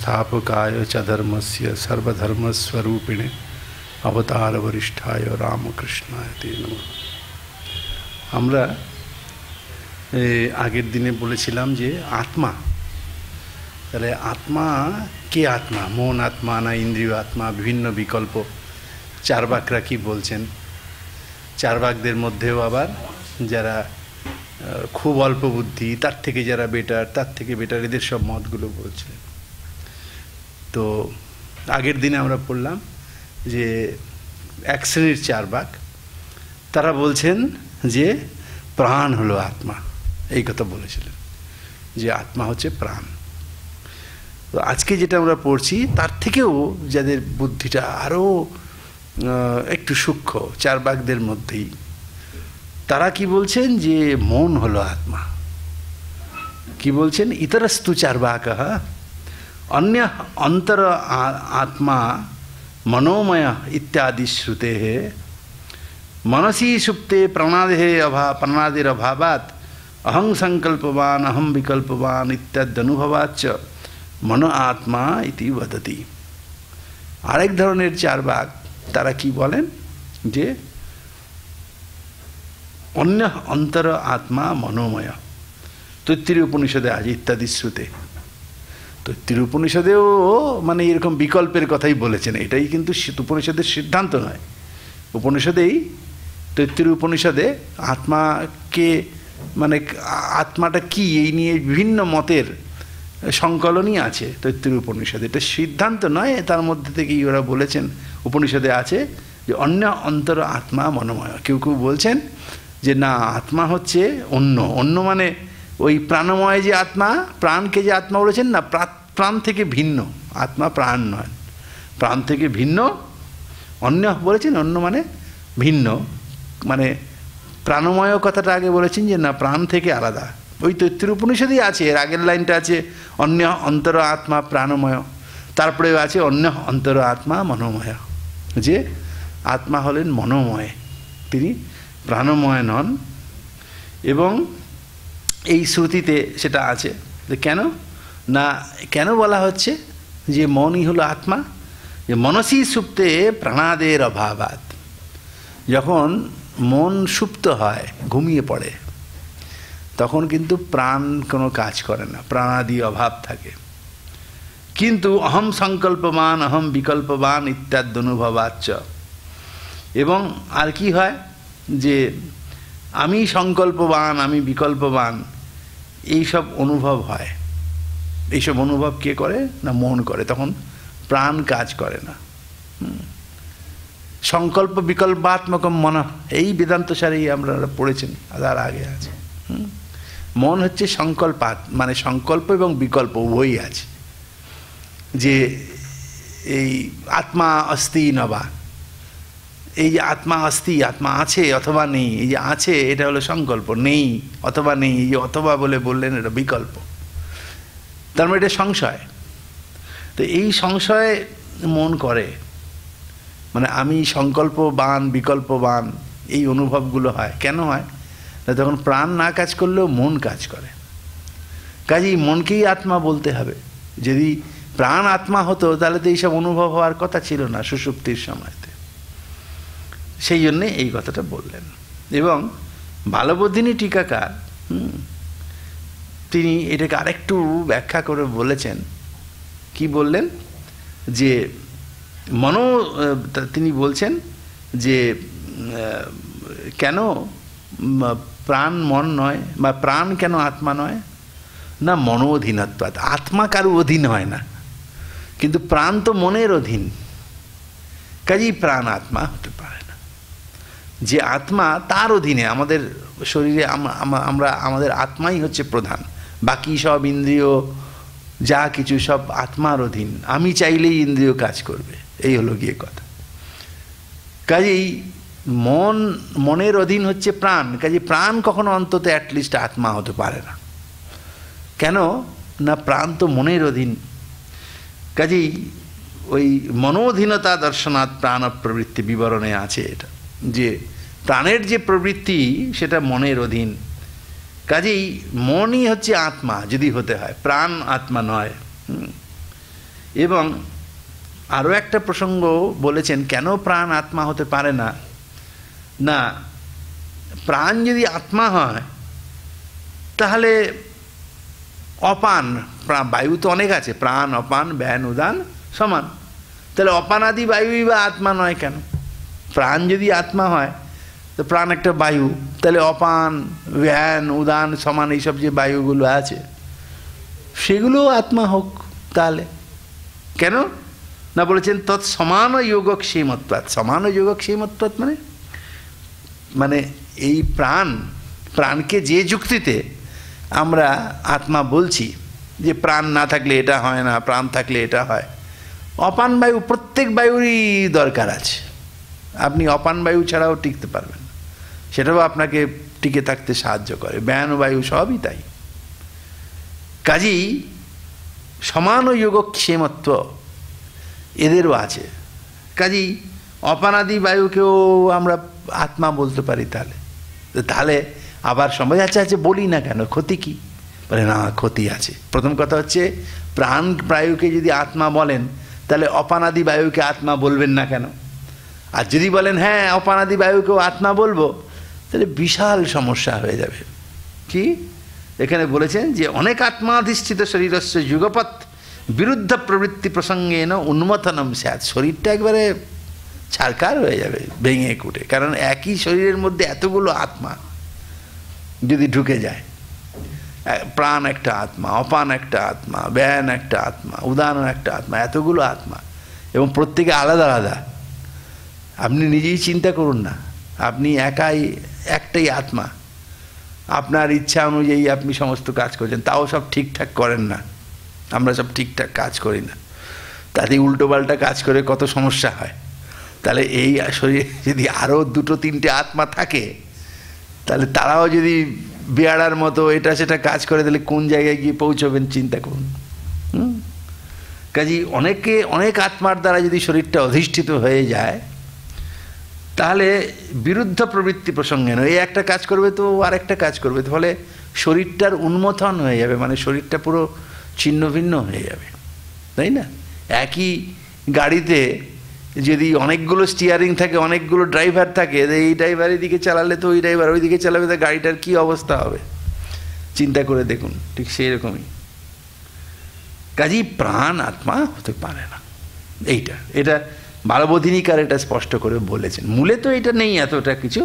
स्थापकाय च धर्मस्य सर्वधर्मस्वरूपिणे अवतार वरिष्ठाय रामकृष्णाय ते नमः। আমরা আগের দিনে বলেছিলাম যে আত্মা, তাহলে আত্মা কে? আত্মা মন আত্মা না ইন্দ্রিয় আত্মা? বিভিন্ন বিকল্প চার্বাকরা কি বলছেন। চার্বাকদের মধ্যেও আবার যারা খুব অল্প বুদ্ধি, তার থেকে যারা বেটার, তার থেকে বেটার, এদের সব মতগুলো বলছিলেন। তো আগের দিনে আমরা পড়লাম যে এক শ্রেণীর চার্বাক, তারা বলছেন যে প্রাণ হলো আত্মা, এই কথা বলেছিলেন যে আত্মা হচ্ছে প্রাণ। তো আজকে যেটা আমরা পড়ছি তার থেকেও যাদের বুদ্ধিটা আরও একটু সূক্ষ্ম, চার্বাকদের মধ্যেই, তারা কি বলছেন যে মন হলো আত্মা। কি বলছেন? ইতরস্তু চার্বাকঃ অন্য অন্তর আত্মা मनोमय इत्यादि श्रुते मनसी सुप्ते प्राणादिरभावात् अहं संकल्पवान अहं विकल्पवान इत्याद्यनुभवाच्च मन आत्मा इति वदति। आरेक धरनेर चार्बाक तारा की बोलें जे अन्य अंतर आत्मा मनोमय तैत्तिरीय उपनिषदे आज इत्यादि श्रुते। তৈত্তির উপনিষদেও মানে এরকম বিকল্পের কথাই বলেছেন। এটাই কিন্তু উপনিষদের সিদ্ধান্ত নয়। উপনিষদেই তৈত্তির উপনিষদে আত্মাকে মানে আত্মাটা কি এই নিয়ে বিভিন্ন মতের সংকলনই আছে তৈত্তির উপনিষদে। এটা সিদ্ধান্ত নয়, তার মধ্যে থেকেই ওরা বলেছেন, উপনিষদে আছে যে অন্য অন্তর আত্মা মনোময়। কেউ কেউ বলছেন যে না, আত্মা হচ্ছে অন্য। অন্য মানে ওই প্রাণময় যে আত্মা, প্রাণকে যে আত্মা বলেছেন না, প্রাণ থেকে ভিন্ন আত্মা, প্রাণ নয়, প্রাণ থেকে ভিন্ন। অন্য বলেছেন, অন্য মানে ভিন্ন, মানে প্রাণময় কথাটা আগে বলেছেন যে না, প্রাণ থেকে আলাদা। ওই তৈত্তির উপনিষদেই আছে, এর আগের লাইনটা আছে অন্য অন্তর আত্মা প্রাণময়, তারপরেও আছে অন্য অন্তর আত্মা মনোময়, যে আত্মা হলেন মনোময়, তিনি প্রাণময় নন। এবং এই শ্রুতিতে সেটা আছে। কেন না, কেন বলা হচ্ছে যে মনই হলো আত্মা? যে মনসি সুপ্তে প্রাণাদের অভাবাৎ, যখন মন সুপ্ত হয়, ঘুমিয়ে পড়ে, তখন কিন্তু প্রাণ কোনো কাজ করে না, প্রাণাদি অভাব থাকে। কিন্তু অহম সংকল্পবান অহম বিকল্পবান ইত্যাদ্যনুভবাচ্চ, এবং আর কি হয় যে আমি সংকল্পবান আমি বিকল্পবান, এইসব অনুভব হয়। এইসব অনুভব কে করে না, মন করে। তখন প্রাণ কাজ করে না। সংকল্প বিকল্পাত্মক মন, এই বেদান্ত সারেই আমরা পড়েছেন, তার আগে আছে। মন হচ্ছে সংকল্পাত, মানে সংকল্প এবং বিকল্প উভয়ই আছে। যে এই আত্মা অস্তি নবা, এই যে আত্মা অস্তি, আত্মা আছে অথবা নেই, এই যে আছে এটা হলো সংকল্প, নেই অথবা নেই, এই যে অথবা বলে বললেন এটা বিকল্প, তার মানে এটা সংশয়। তো এই সংশয় মন করে, মানে আমি সংকল্পবান বিকল্পবান, এই অনুভবগুলো হয়। কেন হয় না, তখন প্রাণ না কাজ করলেও মন কাজ করে। কাজেই মনকেই আত্মা বলতে হবে। যদি প্রাণ আত্মা হতো তাহলে তো এইসব অনুভব হওয়ার কথা ছিল না সুষুপ্তির সময়তে। সেই জন্যে এই কথাটা বললেন। এবং বালবোধিনী টিকাকার তিনি এটাকে আরেকটু ব্যাখ্যা করে বলেছেন। কি বললেন যে তিনি বলছেন যে কেন প্রাণ মন নয়, বা প্রাণ কেন আত্মা নয় না, মনোধীনত্বাৎ, আত্মা কারো অধীন হয় না, কিন্তু প্রাণ তো মনের অধীন, কাজেই প্রাণ আত্মা হতে পারে না। যে আত্মা তার অধীনে, আমাদের শরীরে আমরা আমাদের আত্মাই হচ্ছে প্রধান, বাকি সব ইন্দ্রিয় যা কিছু সব আত্মার অধীন। আমি চাইলেই ইন্দ্রিয় কাজ করবে, এই হলো গিয়ে কথা। কাজেই মনের অধীন হচ্ছে প্রাণ, কাজেই প্রাণ কখনো অন্তত অ্যাটলিস্ট আত্মা হতে পারে না। কেন না, প্রাণ তো মনের অধীন। কাজেই ওই মনোধীনতা দর্শনাৎ প্রাণ প্রবৃত্তি বিবরণে আছে এটা, যে প্রাণের যে প্রবৃত্তি সেটা মনের অধীন। কাজেই মনই হচ্ছে আত্মা যদি হতে হয়, প্রাণ আত্মা নয়। এবং আরও একটা প্রসঙ্গ বলেছেন, কেন প্রাণ আত্মা হতে পারে না, না প্রাণ যদি আত্মা হয় তাহলে অপান বায়ু তো অনেক আছে, প্রাণ অপান ব্যান উদান সমান, তাহলে অপানাদি বায়ুই বা আত্মা নয় কেন? প্রাণ যদি আত্মা হয় তো প্রাণ একটা বায়ু, তাহলে অপান ব্যান উদান সমান এইসব যে বায়ুগুলো আছে সেগুলোও আত্মা হোক। তাহলে কেন না বলেছেন তৎ সমান যোগক্ষেমত্বাৎ। সমান যোগক্ষেমত্বাৎ মানে মানে এই প্রাণকে যে যুক্তিতে আমরা আত্মা বলছি যে প্রাণ না থাকলে এটা হয় না, প্রাণ থাকলে এটা হয়, অপান বায়ু প্রত্যেক বায়ুরই দরকার আছে। আপনি অপান বায়ু ছাড়াও টিকতে পারবেন, সেটাও আপনাকে টিকে থাকতে সাহায্য করে, ব্যান বায়ু সবই তাই। কাজেই সমান যোগক্ষেমত্ব এদেরও আছে। কাজেই অপানাদি বায়ুকেও আমরা আত্মা বলতে পারি। তাহলে আবার সময় আছে বলি না কেন, ক্ষতি কি? বলে না, ক্ষতি আছে। প্রথম কথা হচ্ছে প্রাণ বায়ুকে যদি আত্মা বলেন তাহলে অপানাদি বায়ুকে আত্মা বলবেন না কেন? আর যদি বলেন হ্যাঁ অপানাদি বায়ুকেও আত্মা বলবো, তাহলে বিশাল সমস্যা হয়ে যাবে। কি এখানে বলেছেন যে অনেক আত্মাধিষ্ঠিত শরীরস্য যুগপৎ বিরুদ্ধ প্রবৃত্তি প্রসঙ্গে উন্মথনম স্যাৎ। শরীরটা একবারে ছারকার হয়ে যাবে, ভেঙে কুটে। কারণ একই শরীরের মধ্যে এতগুলো আত্মা যদি ঢুকে যায়, প্রাণ একটা আত্মা, অপান একটা আত্মা, ব্যান একটা আত্মা, উদান একটা আত্মা, এতগুলো আত্মা এবং প্রত্যেকে আলাদা আলাদা। আপনি নিজেই চিন্তা করুন না, আপনি একটাই আত্মা, আপনার ইচ্ছা অনুযায়ী আপনি সমস্ত কাজ করছেন, তাও সব ঠিকঠাক করেন না। আমরা সব ঠিকঠাক কাজ করি না, তাতে উল্টোপাল্টা কাজ করে কত সমস্যা হয়। তাহলে এই শরীরে যদি আরও দুটো তিনটে আত্মা থাকে, তাহলে তারাও যদি বেয়াড়ার মতো এটা সেটা কাজ করে, তাহলে কোন জায়গায় গিয়ে পৌঁছবেন চিন্তা করুন। কাজেই অনেক আত্মার দ্বারা যদি শরীরটা অধিষ্ঠিত হয়ে যায়, তাহলে বিরুদ্ধ প্রবৃত্তি প্রসঙ্গে নয়, এই একটা কাজ করবে তো আরেকটা কাজ করবে, ফলে শরীরটার উন্মথন হয়ে যাবে, মানে শরীরটা পুরো ছিন্ন ভিন্ন হয়ে যাবে, তাই না? একই গাড়িতে যদি অনেকগুলো স্টিয়ারিং থাকে, অনেকগুলো ড্রাইভার থাকে, এই ড্রাইভার এদিকে চালালে তো ওই ড্রাইভার ওইদিকে চালাবে, তো গাড়িটার কী অবস্থা হবে চিন্তা করে দেখুন। ঠিক সেই রকমই কাজেই প্রাণ আত্মা হতে পারে না। এটা বালবোধিনীকার এটা স্পষ্ট করে বলেছেন। মূলে তো এটা নেই এতটা কিছু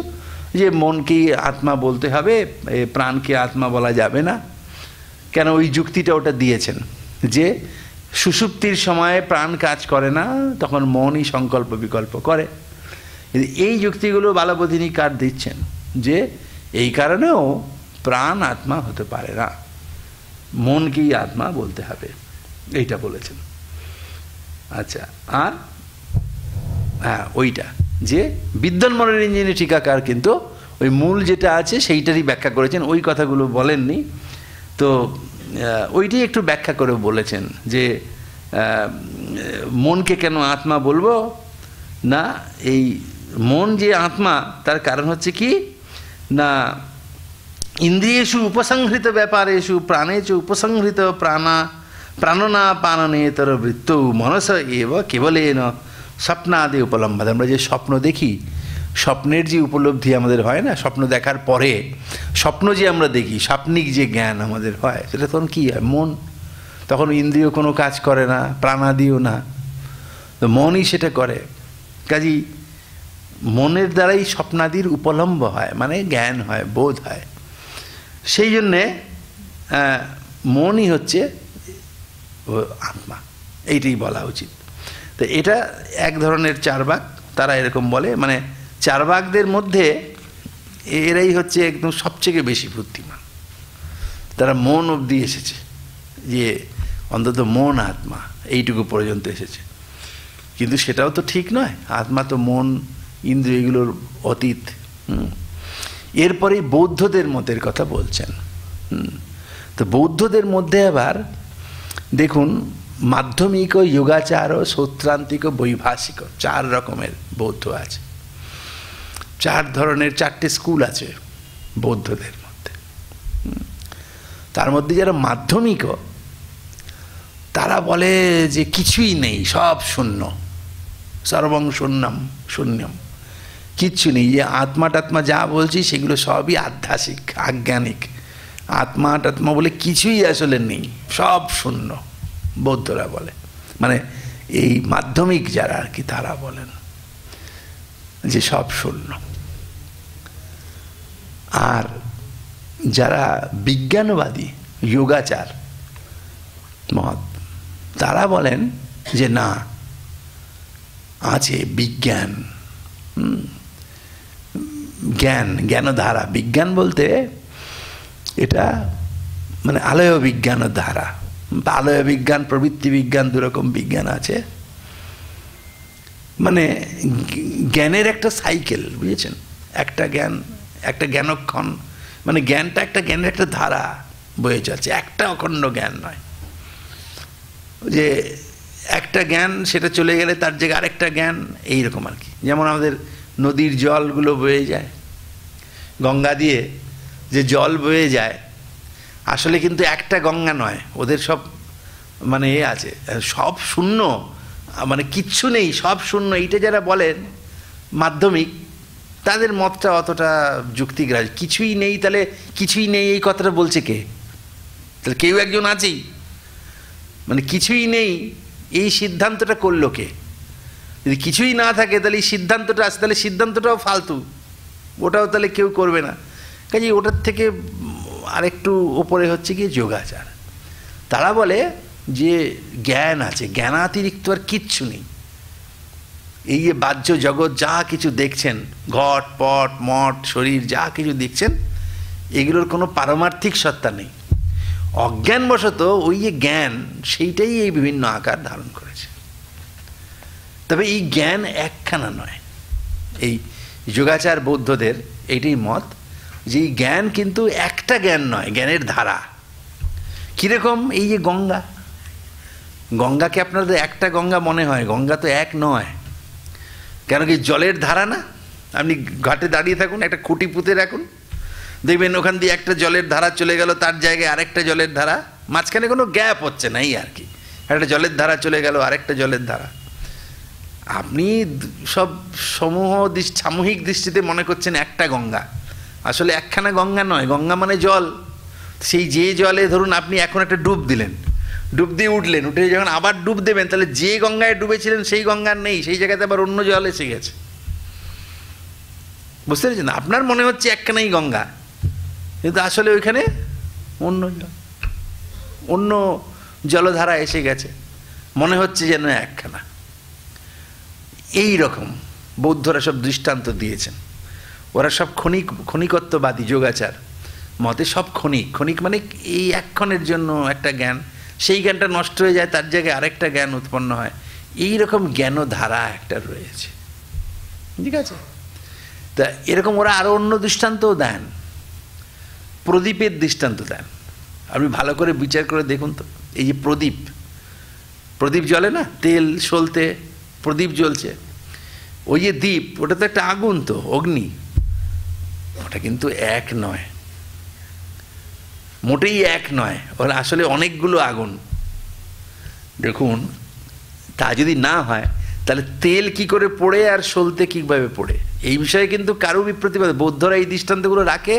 যে মনকেই আত্মা বলতে হবে, প্রাণকে আত্মা বলা যাবে না। কেন ওই যুক্তিটা ওটা দিয়েছেন যে সুষুপ্তির সময়ে প্রাণ কাজ করে না, তখন মনই সংকল্প বিকল্প করে। এই যুক্তিগুলো বালবোধিনীকার দিচ্ছেন যে এই কারণেও প্রাণ আত্মা হতে পারে না, মনকেই আত্মা বলতে হবে, এইটা বলেছেন। আচ্ছা, আর হ্যাঁ ওইটা যে বিদ্যন্মনের ইঞ্জিনি টিকাকার কিন্তু ওই মূল যেটা আছে সেইটারই ব্যাখ্যা করেছেন, ওই কথাগুলো বলেননি। তো ওইটাই একটু ব্যাখ্যা করে বলেছেন যে মনকে কেন আত্মা বলবো না, এই মন যে আত্মা তার কারণ হচ্ছে কি না, ইন্দ্রিয়েষু উপসংহৃত ব্যাপারেষু প্রাণেষু উপসংহৃত প্রাণনা পাননেতর বৃত্ত মনস এব কেবলেন স্বপ্নাদি উপলম্বাদ। আমরা যে স্বপ্ন দেখি, স্বপ্নের যে উপলব্ধি আমাদের হয় না, স্বপ্ন দেখার পরে স্বপ্ন যে আমরা দেখি, স্বপ্নিক যে জ্ঞান আমাদের হয়, সেটা তখন কী হয়? মন। তখন ইন্দ্রিয় কোনো কাজ করে না, প্রাণাদিও না, তো মনই সেটা করে। কাজেই মনের দ্বারাই স্বপ্নাদির উপলম্ব হয়, মানে জ্ঞান হয়, বোধ হয়। সেই জন্যে মনই হচ্ছে আত্মা, এইটাই বলা উচিত। তো এটা এক ধরনের চারবাক, তারা এরকম বলে, মানে চারবাকদের মধ্যে এরাই হচ্ছে একদম সবচেয়ে বেশি বুদ্ধিমান। তারা মন অবধি এসেছে, যে অন্তত মন আত্মা এইটুকু পর্যন্ত এসেছে। কিন্তু সেটাও তো ঠিক নয়, আত্মা তো মন ইন্দ্রিয় এগুলোর অতীত। এরপরেই বৌদ্ধদের মতের কথা বলছেন। তো বৌদ্ধদের মধ্যে আবার দেখুন, মাধ্যমিক যোগাচার, সৌত্রান্তিক, বৈভাষিক, 4 রকমের বৌদ্ধ আছে। 4 ধরনের 4টে স্কুল আছে বৌদ্ধদের মধ্যে। তার মধ্যে যারা মাধ্যমিক, তারা বলে যে কিছুই নেই, সব শূন্য, সর্বং শূন্যম শূন্যম, কিচ্ছু নেই। যে আত্মা টাত্মা যা বলছি সেগুলো সবই আধ্যাত্মিক, আজ্ঞানিক। আত্মা টাত্মা বলে কিছুই আসলে নেই, সব শূন্য, বৌদ্ধরা বলে। মানে এই মাধ্যমিক যারা আর কি, তারা বলেন যে সব শূন্য। আর যারা বিজ্ঞানবাদী, যোগাচার মত, তারা বলেন যে না, আছে বিজ্ঞান, জ্ঞান, জ্ঞানধারা। বিজ্ঞান বলতে এটা মানে আলয় বিজ্ঞান ধারা, আলয় বিজ্ঞান, প্রবৃত্তি বিজ্ঞান, দুরকম বিজ্ঞান আছে। মানে জ্ঞানের একটা সাইকেল, বুঝেছেন? একটা জ্ঞান, একটা জ্ঞানক্ষণ, মানে জ্ঞানটা একটা জ্ঞানের একটা ধারা বয়ে চলছে, একটা অখণ্ড জ্ঞান নয়। যে একটা জ্ঞান সেটা চলে গেলে তার জায়গায় আরেকটা জ্ঞান, এইরকম আর কি। যেমন আমাদের নদীর জলগুলো বয়ে যায়, গঙ্গা দিয়ে যে জল বয়ে যায়, আসলে কিন্তু একটা গঙ্গা নয়, ওদের সব মানে এ আছে, সব শূন্য, মানে কিচ্ছু নেই, সব শূন্য। এইটা যারা বলেন মাধ্যমিক, তাদের মতটা অতটা যুক্তিগ্রাহী। কিছুই নেই, তাহলে কিছুই নেই এই কথাটা বলছে কে? তাহলে কেউ একজন আছেই, মানে কিছুই নেই এই সিদ্ধান্তটা করলো কে? যদি কিছুই না থাকে তাহলে এই সিদ্ধান্তটা আছে, তাহলে সিদ্ধান্তটাও ফালতু, ওটাও তাহলে কেউ করবে না। কাজে ওটার থেকে আরেকটু ওপরে হচ্ছে কি যোগাচার। তারা বলে যে জ্ঞান আছে, জ্ঞানাতিরিক্ত আর কিচ্ছু নেই। এই যে বাহ্য জগৎ যা কিছু দেখছেন, ঘট পট মঠ শরীর যা কিছু দেখছেন, এগুলোর কোনো পারমার্থিক সত্তা নেই। অজ্ঞানবশত ওই যে জ্ঞান, সেইটাই এই বিভিন্ন আকার ধারণ করেছে। তবে এই জ্ঞান একখানা নয়। এই যোগাচার বৌদ্ধদের এইটাই মত যে এই জ্ঞান কিন্তু একটা জ্ঞান নয়, জ্ঞানের ধারা। কীরকম? এই যে গঙ্গা, গঙ্গাকে আপনাদের একটা গঙ্গা মনে হয়, গঙ্গা তো এক নয়। কেন কি? জলের ধারা না। আপনি ঘাটে দাঁড়িয়ে থাকুন, একটা খুঁটি পুঁতে রাখুন, দেখবেন ওখান দিয়ে একটা জলের ধারা চলে গেল, তার জায়গায় আরেকটা জলের ধারা, মাঝখানে কোনো গ্যাপ হচ্ছে না, এই আর কি। একটা জলের ধারা চলে গেল, আরেকটা জলের ধারা। আপনি সব সামূহিক দৃষ্টিতে মনে করছেন একটা গঙ্গা, আসলে একখানা গঙ্গা নয়। গঙ্গা মানে জল। সেই যে জলে ধরুন আপনি এখন একটা ডুব দিলেন, ডুব দিয়ে উঠলেন, উঠে যখন আবার ডুব দেবেন, তাহলে যে গঙ্গায় ডুবেছিলেন সেই গঙ্গার নেই, সেই জায়গাতে আবার অন্য জল এসে গেছে। বুঝতে পেরেছেন? আপনার মনে হচ্ছে একখানাই গঙ্গা, কিন্তু আসলে ওইখানে অন্য জল, অন্য জলধারা এসে গেছে, মনে হচ্ছে যেন একখানা। এই রকম বৌদ্ধরা সব দৃষ্টান্ত দিয়েছেন। ওরা সব ক্ষণিকত্ববাদী, যোগাচার মতে সব ক্ষণিক। ক্ষণিক মানে এই এক্ষণের জন্য একটা জ্ঞান, সেই জ্ঞানটা নষ্ট হয়ে যায়, তার জায়গায় আরেকটা জ্ঞান উৎপন্ন হয়। এই রকম জ্ঞানধারা একটা রয়েছে, ঠিক আছে? তা এরকম ওরা আরও অন্য দৃষ্টান্তও দেন, প্রদীপের দৃষ্টান্ত দেন। আপনি ভালো করে বিচার করে দেখুন তো, এই যে প্রদীপ, প্রদীপ জ্বলে না, তেল সলতে প্রদীপ জ্বলছে, ওই যে দ্বীপ, ওটা তো একটা আগুন, তো অগ্নি, ওটা কিন্তু এক নয়, মোটেই এক নয়। ওরা আসলে অনেকগুলো আগুন। দেখুন, তা যদি না হয় তাহলে তেল কি করে পড়ে আর সলতে কীভাবে পড়ে, এই বিষয়ে কিন্তু কারো বিপ্রতিবাদ। বৌদ্ধরা এই দৃষ্টান্তগুলো রাখে,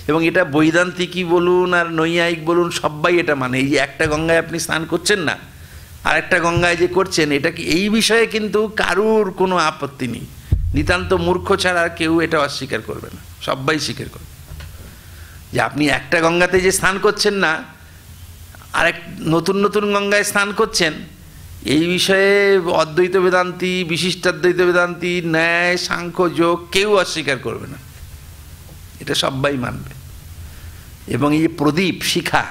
এবং এটা বৈদান্তিকই বলুন আর নৈয়ায়িক বলুন, সবাই এটা মানে। এই যে একটা গঙ্গায় আপনি স্নান করছেন না, আর একটা গঙ্গায় যে করছেন, এটা কি, এই বিষয়ে কিন্তু কারুর কোনো আপত্তি নেই। নিতান্ত মূর্খ ছাড়া আর কেউ এটা অস্বীকার করবে না, সবাই স্বীকার করবে যে আপনি একটা গঙ্গাতে যে স্নান করছেন না, আরেক নতুন নতুন গঙ্গায় স্নান করছেন, এই বিষয়ে অদ্বৈত বেদান্তি, বিশিষ্টাদ্বৈত বেদান্তি, ন্যায়, সাংখ্য, যোগ কেউ অস্বীকার করবে না, এটা সবাই মানবে। এবং এই প্রদীপ শিখা,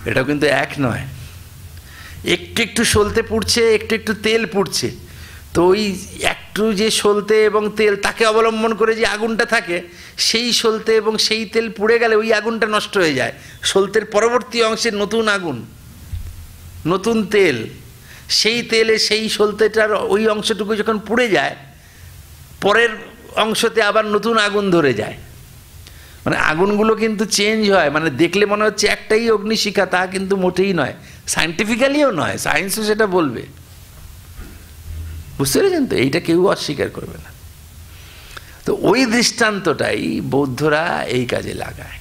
এটাও কিন্তু এক নয়, একটু একটু সলতে পুড়ছে, একটু একটু তেল পুড়ছে। তো ওই একটু যে সলতে এবং তেল, তাকে অবলম্বন করে যে আগুনটা থাকে, সেই সলতে এবং সেই তেল পুড়ে গেলে ওই আগুনটা নষ্ট হয়ে যায়। সলতের পরবর্তী অংশে নতুন আগুন, নতুন তেল, সেই তেলে সেই সলতেটার ওই অংশটুকু যখন পুড়ে যায়, পরের অংশতে আবার নতুন আগুন ধরে যায়। মানে আগুনগুলো কিন্তু চেঞ্জ হয়, মানে দেখলে মনে হচ্ছে একটাই অগ্নিশিখা, তা কিন্তু মোটেই নয়। সায়েন্টিফিক্যালিও নয়, সায়েন্সও সেটা বলবে। বুঝতে পেরেছেন তো? এইটা কেউ অস্বীকার করবে না। তো ওই দৃষ্টান্তটাই বৌদ্ধরা এই কাজে লাগায়।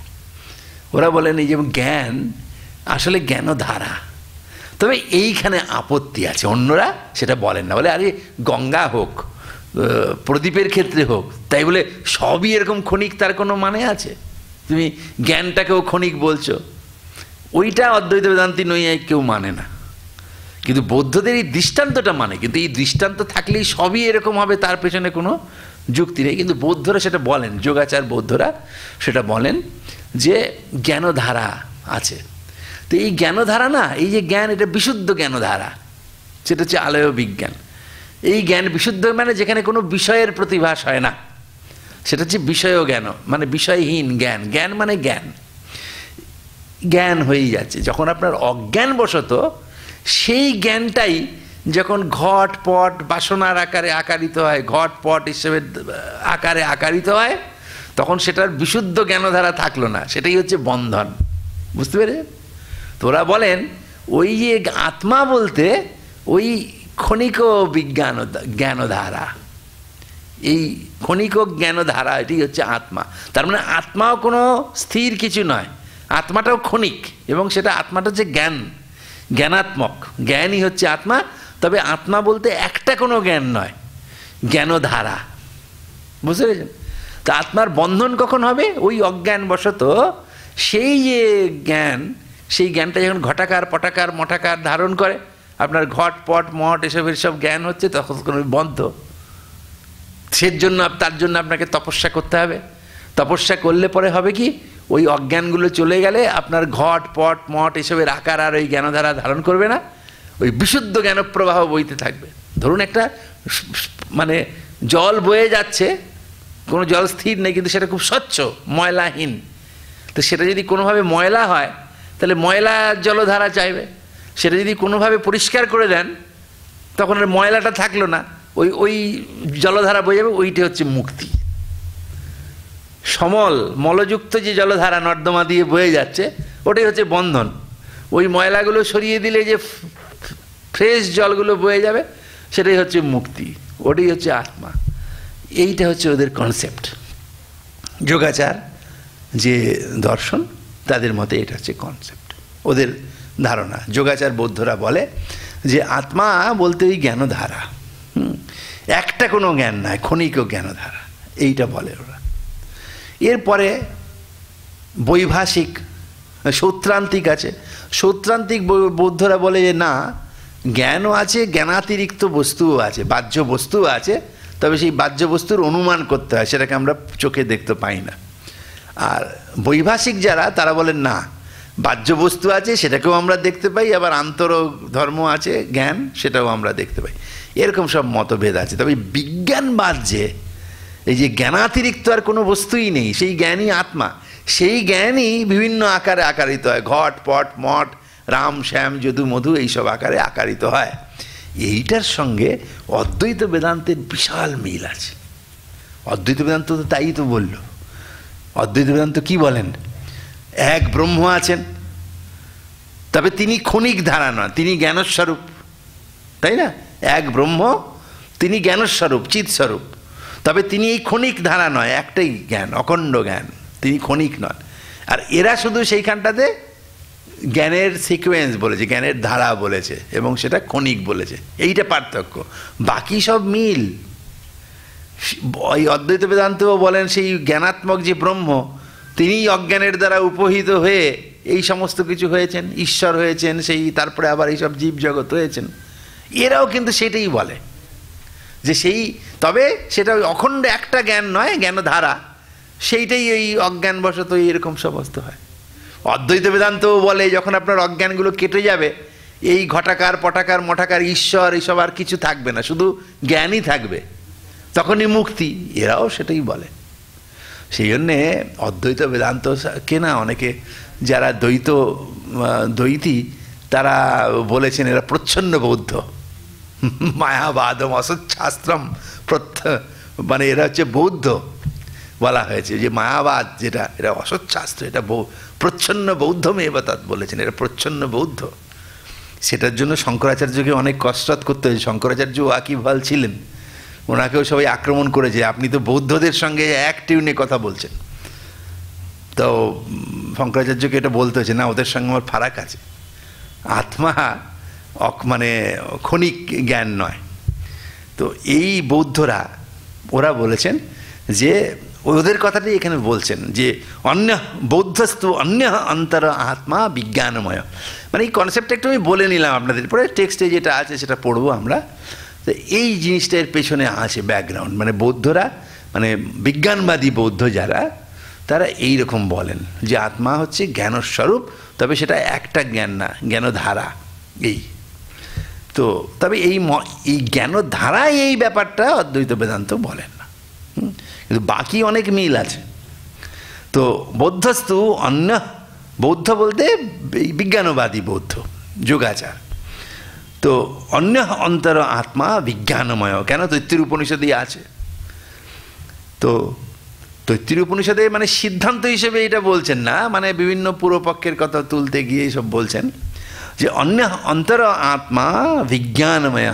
ওরা বলেন এই যে জ্ঞান আসলে জ্ঞানধারা, তবে এইখানে আপত্তি আছে, অন্যরা সেটা বলেন না। বলে আরে গঙ্গা হোক, প্রদীপের ক্ষেত্রে হোক, তাই বলে সবই এরকম ক্ষণিক, তার কোনো মানে আছে? তুমি জ্ঞানটাকেও ক্ষণিক বলছো, ওইটা অদ্বৈত বেদান্তি নৈয়ায়িক কেউ মানে না। কিন্তু বৌদ্ধদের এই দৃষ্টান্তটা মানে, কিন্তু এই দৃষ্টান্ত থাকলেই সবই এরকম হবে তার পেছনে কোনো যুক্তি নেই। কিন্তু বৌদ্ধরা সেটা বলেন, যোগাচার বৌদ্ধরা সেটা বলেন যে জ্ঞানধারা আছে। তো এই জ্ঞানধারা না, এই যে জ্ঞান, এটা বিশুদ্ধ জ্ঞানধারা, সেটা হচ্ছে আলয় বিজ্ঞান। এই জ্ঞান বিশুদ্ধ মানে যেখানে কোনো বিষয়ের প্রতিভাস হয় না, সেটা হচ্ছে বিষয় জ্ঞান, মানে বিষয়হীন জ্ঞান। জ্ঞান মানে জ্ঞান, জ্ঞান হয়েই যাচ্ছে। যখন আপনার অজ্ঞানবশত সেই জ্ঞানটাই যখন ঘট পট বাসনার আকারে আকারিত হয়, ঘট পট হিসেবে আকারে আকারিত হয়, তখন সেটার বিশুদ্ধ জ্ঞানধারা থাকলো না, সেটাই হচ্ছে বন্ধন। বুঝতে পেরে? তোরা বলেন ওই যে আত্মা বলতে ওই ক্ষণিক বিজ্ঞান জ্ঞানধারা, এই ক্ষণিক জ্ঞানধারা, এটি হচ্ছে আত্মা। তার মানে আত্মাও কোনো স্থির কিছু নয়, আত্মাটাও ক্ষণিক, এবং সেটা আত্মাটা হচ্ছে জ্ঞান, জ্ঞানাত্মক। জ্ঞানই হচ্ছে আত্মা, তবে আত্মা বলতে একটা কোনো জ্ঞান নয়, জ্ঞানধারা। বুঝতে পেরেছেন? তা আত্মার বন্ধন কখন হবে? ওই অজ্ঞানবশত সেই যে জ্ঞান, সেই জ্ঞানটা যখন ঘটাকার পটাকার মঠাকার ধারণ করে, আপনার ঘট পট মঠ এসবের সব জ্ঞান হচ্ছে, তখন কোনো বন্ধ। তার জন্য আপনাকে তপস্যা করতে হবে। তপস্যা করলে পরে হবে কি, ওই অজ্ঞানগুলো চলে গেলে আপনার ঘট পট মঠ এসবের আকার আর ওই জ্ঞানধারা ধারণ করবে না, ওই বিশুদ্ধ জ্ঞানপ্রবাহ বইতে থাকবে। ধরুন একটা মানে জল বয়ে যাচ্ছে, কোনো জল স্থির নেই, কিন্তু সেটা খুব স্বচ্ছ, ময়লাহীন। তো সেটা যদি কোনোভাবে ময়লা হয়, তাহলে ময়লা জলধারা চাইবে। সেটা যদি কোনোভাবে পরিষ্কার করে দেন, তখন আর ময়লাটা থাকলো না, ওই ওই জলধারা বয়ে যাবে, ওইটা হচ্ছে মুক্তি। সমল মলযুক্ত যে জলধারা নর্দমা দিয়ে বয়ে যাচ্ছে, ওটাই হচ্ছে বন্ধন। ওই ময়লাগুলো সরিয়ে দিলে যে ফ্রেশ জলগুলো বয়ে যাবে, সেটাই হচ্ছে মুক্তি, ওটাই হচ্ছে আত্মা। এইটা হচ্ছে ওদের কনসেপ্ট। যোগাচার যে দর্শন, তাদের মতে এটা হচ্ছে কনসেপ্ট, ওদের ধারণা। যোগাচার বৌদ্ধরা বলে যে আত্মা বলতে ওই জ্ঞানধারা, একটা কোনো জ্ঞান নয়, ক্ষণিক জ্ঞানধারা, এইটা বলে ওরা। এরপরে বৈভাষিক সৌত্রান্তিক আছে। সৌত্রান্তিক বৌদ্ধরা বলে যে না, জ্ঞানও আছে, জ্ঞানাতিরিক্ত বস্তুও আছে, বাহ্য বস্তুও আছে, তবে সেই বাহ্য বস্তুর অনুমান করতে হয়, সেটাকে আমরা চোখে দেখতে পাই না। আর বৈভাষিক যারা, তারা বলেন না, বাহ্য বস্তু আছে, সেটাকেও আমরা দেখতে পাই, আবার আন্তরধর্ম আছে জ্ঞান, সেটাও আমরা দেখতে পাই। এরকম সব মতভেদ আছে। তবে বিজ্ঞানবাদ যে এই যে জ্ঞানাতিরিক্ত আর কোনো বস্তুই নেই, সেই জ্ঞানই আত্মা, সেই জ্ঞানই বিভিন্ন আকারে আকারিত হয়, ঘট পট মঠ রাম শ্যাম যদু মধু এইসব আকারে আকারিত হয়। এইটার সঙ্গে অদ্বৈত বেদান্তের বিশাল মিল আছে। অদ্বৈত বেদান্ত তো তাই তো বলল। অদ্বৈত বেদান্ত কি বলেন? এক ব্রহ্ম আছেন, তবে তিনি ক্ষণিক ধারা নন, তিনি জ্ঞানস্বরূপ, তাই না? এক ব্রহ্ম, তিনি জ্ঞানস্বরূপ, চিৎস্বরূপ, তবে তিনি এই ক্ষণিক ধারা নয়, একটাই জ্ঞান, অখণ্ড জ্ঞান, তিনি ক্ষণিক নন। আর এরা শুধু সেইখানটাতে জ্ঞানের সিকোয়েন্স বলেছে, জ্ঞানের ধারা বলেছে, এবং সেটা ক্ষণিক বলেছে, এইটা পার্থক্য। বাকি সব মিল। ওই অদ্বৈত বেদান্তও বলেন সেই জ্ঞানাত্মক যে ব্রহ্ম, তিনিই অজ্ঞানের দ্বারা উপহিত হয়ে এই সমস্ত কিছু হয়েছেন, ঈশ্বর হয়েছেন, সেই তারপরে আবার এইসব জীবজগৎ হয়েছেন। এরাও কিন্তু সেটাই বলে যে সেই, তবে সেটা অখণ্ড একটা জ্ঞান নয়, জ্ঞানধারা, সেইটাই এই অজ্ঞানবশত এরকম সমস্ত হয়। অদ্বৈত বেদান্তও বলে যখন আপনার অজ্ঞানগুলো কেটে যাবে, এই ঘটাকার পটাকার মঠাকার ঈশ্বর এইসব আর কিছু থাকবে না, শুধু জ্ঞানই থাকবে, তখনই মুক্তি। এরাও সেটাই বলে। সেই জন্যে অদ্বৈত বেদান্তকে না অনেকে যারা দ্বৈতী, তারা বলেছেন এরা প্রচ্ছন্ন বৌদ্ধ, মায়াবাদম অসচ্ছাস্ত্রম মানে এরা হচ্ছে বৌদ্ধ বলা হয়েছে, যে মায়াবাদ যেটা, এরা অসচ্ছাস্ত্র, এটা প্রচ্ছন্ন বৌদ্ধমেব তৎ বলেছেন, এরা প্রচ্ছন্ন বৌদ্ধ। সেটার জন্য শঙ্করাচার্যকে অনেক কসরত করতে হয়েছে। শঙ্করাচার্য ওয়াকিবহাল ছিলেন, ওনাকেও সবাই আক্রমণ করেছে, আপনি তো বৌদ্ধদের সঙ্গে এক টিউনে কথা বলছেন। তো শঙ্করাচার্যকে এটা বলতে হয়েছে, না ওদের সঙ্গে আমার ফারাক আছে, আত্মা মানে ক্ষণিক জ্ঞান নয়। তো এই বৌদ্ধরা ওরা বলেছেন যে ওদের কথাটাই এখানে বলছেন যে অন্য বৌদ্ধস্তু অন্য অন্তর আত্মা বিজ্ঞানময়, মানে এই কনসেপ্টটা একটু আমি বলে নিলাম আপনাদের, পরে টেক্সটে যেটা আছে সেটা পড়বো আমরা। তো এই জিনিসটার পেছনে আছে ব্যাকগ্রাউন্ড, মানে বৌদ্ধরা মানে বিজ্ঞানবাদী বৌদ্ধ যারা, তারা এই রকম বলেন যে আত্মা হচ্ছে জ্ঞানস্বরূপ, তবে সেটা একটা জ্ঞান না, জ্ঞানধারা। এই তো তবে এই জ্ঞানধারায় এই ব্যাপারটা অদ্বৈত বেদান্ত বলেন না, কিন্তু বাকি অনেক মিল আছে। তো বৌদ্ধস্তু অন্য, বৌদ্ধ বলতে বিজ্ঞানবাদী বৌদ্ধ, যোগাচার। তো অন্য অন্তর আত্মা বিজ্ঞানময়, কেন তৈত্তির উপনিষদেই আছে। তো তৈত্তির উপনিষদে মানে সিদ্ধান্ত হিসেবে এটা বলছেন না, মানে বিভিন্ন পূর্বপক্ষের কথা তুলতে গিয়ে এইসব বলছেন যে অন্য অন্তর আত্মা বিজ্ঞানময়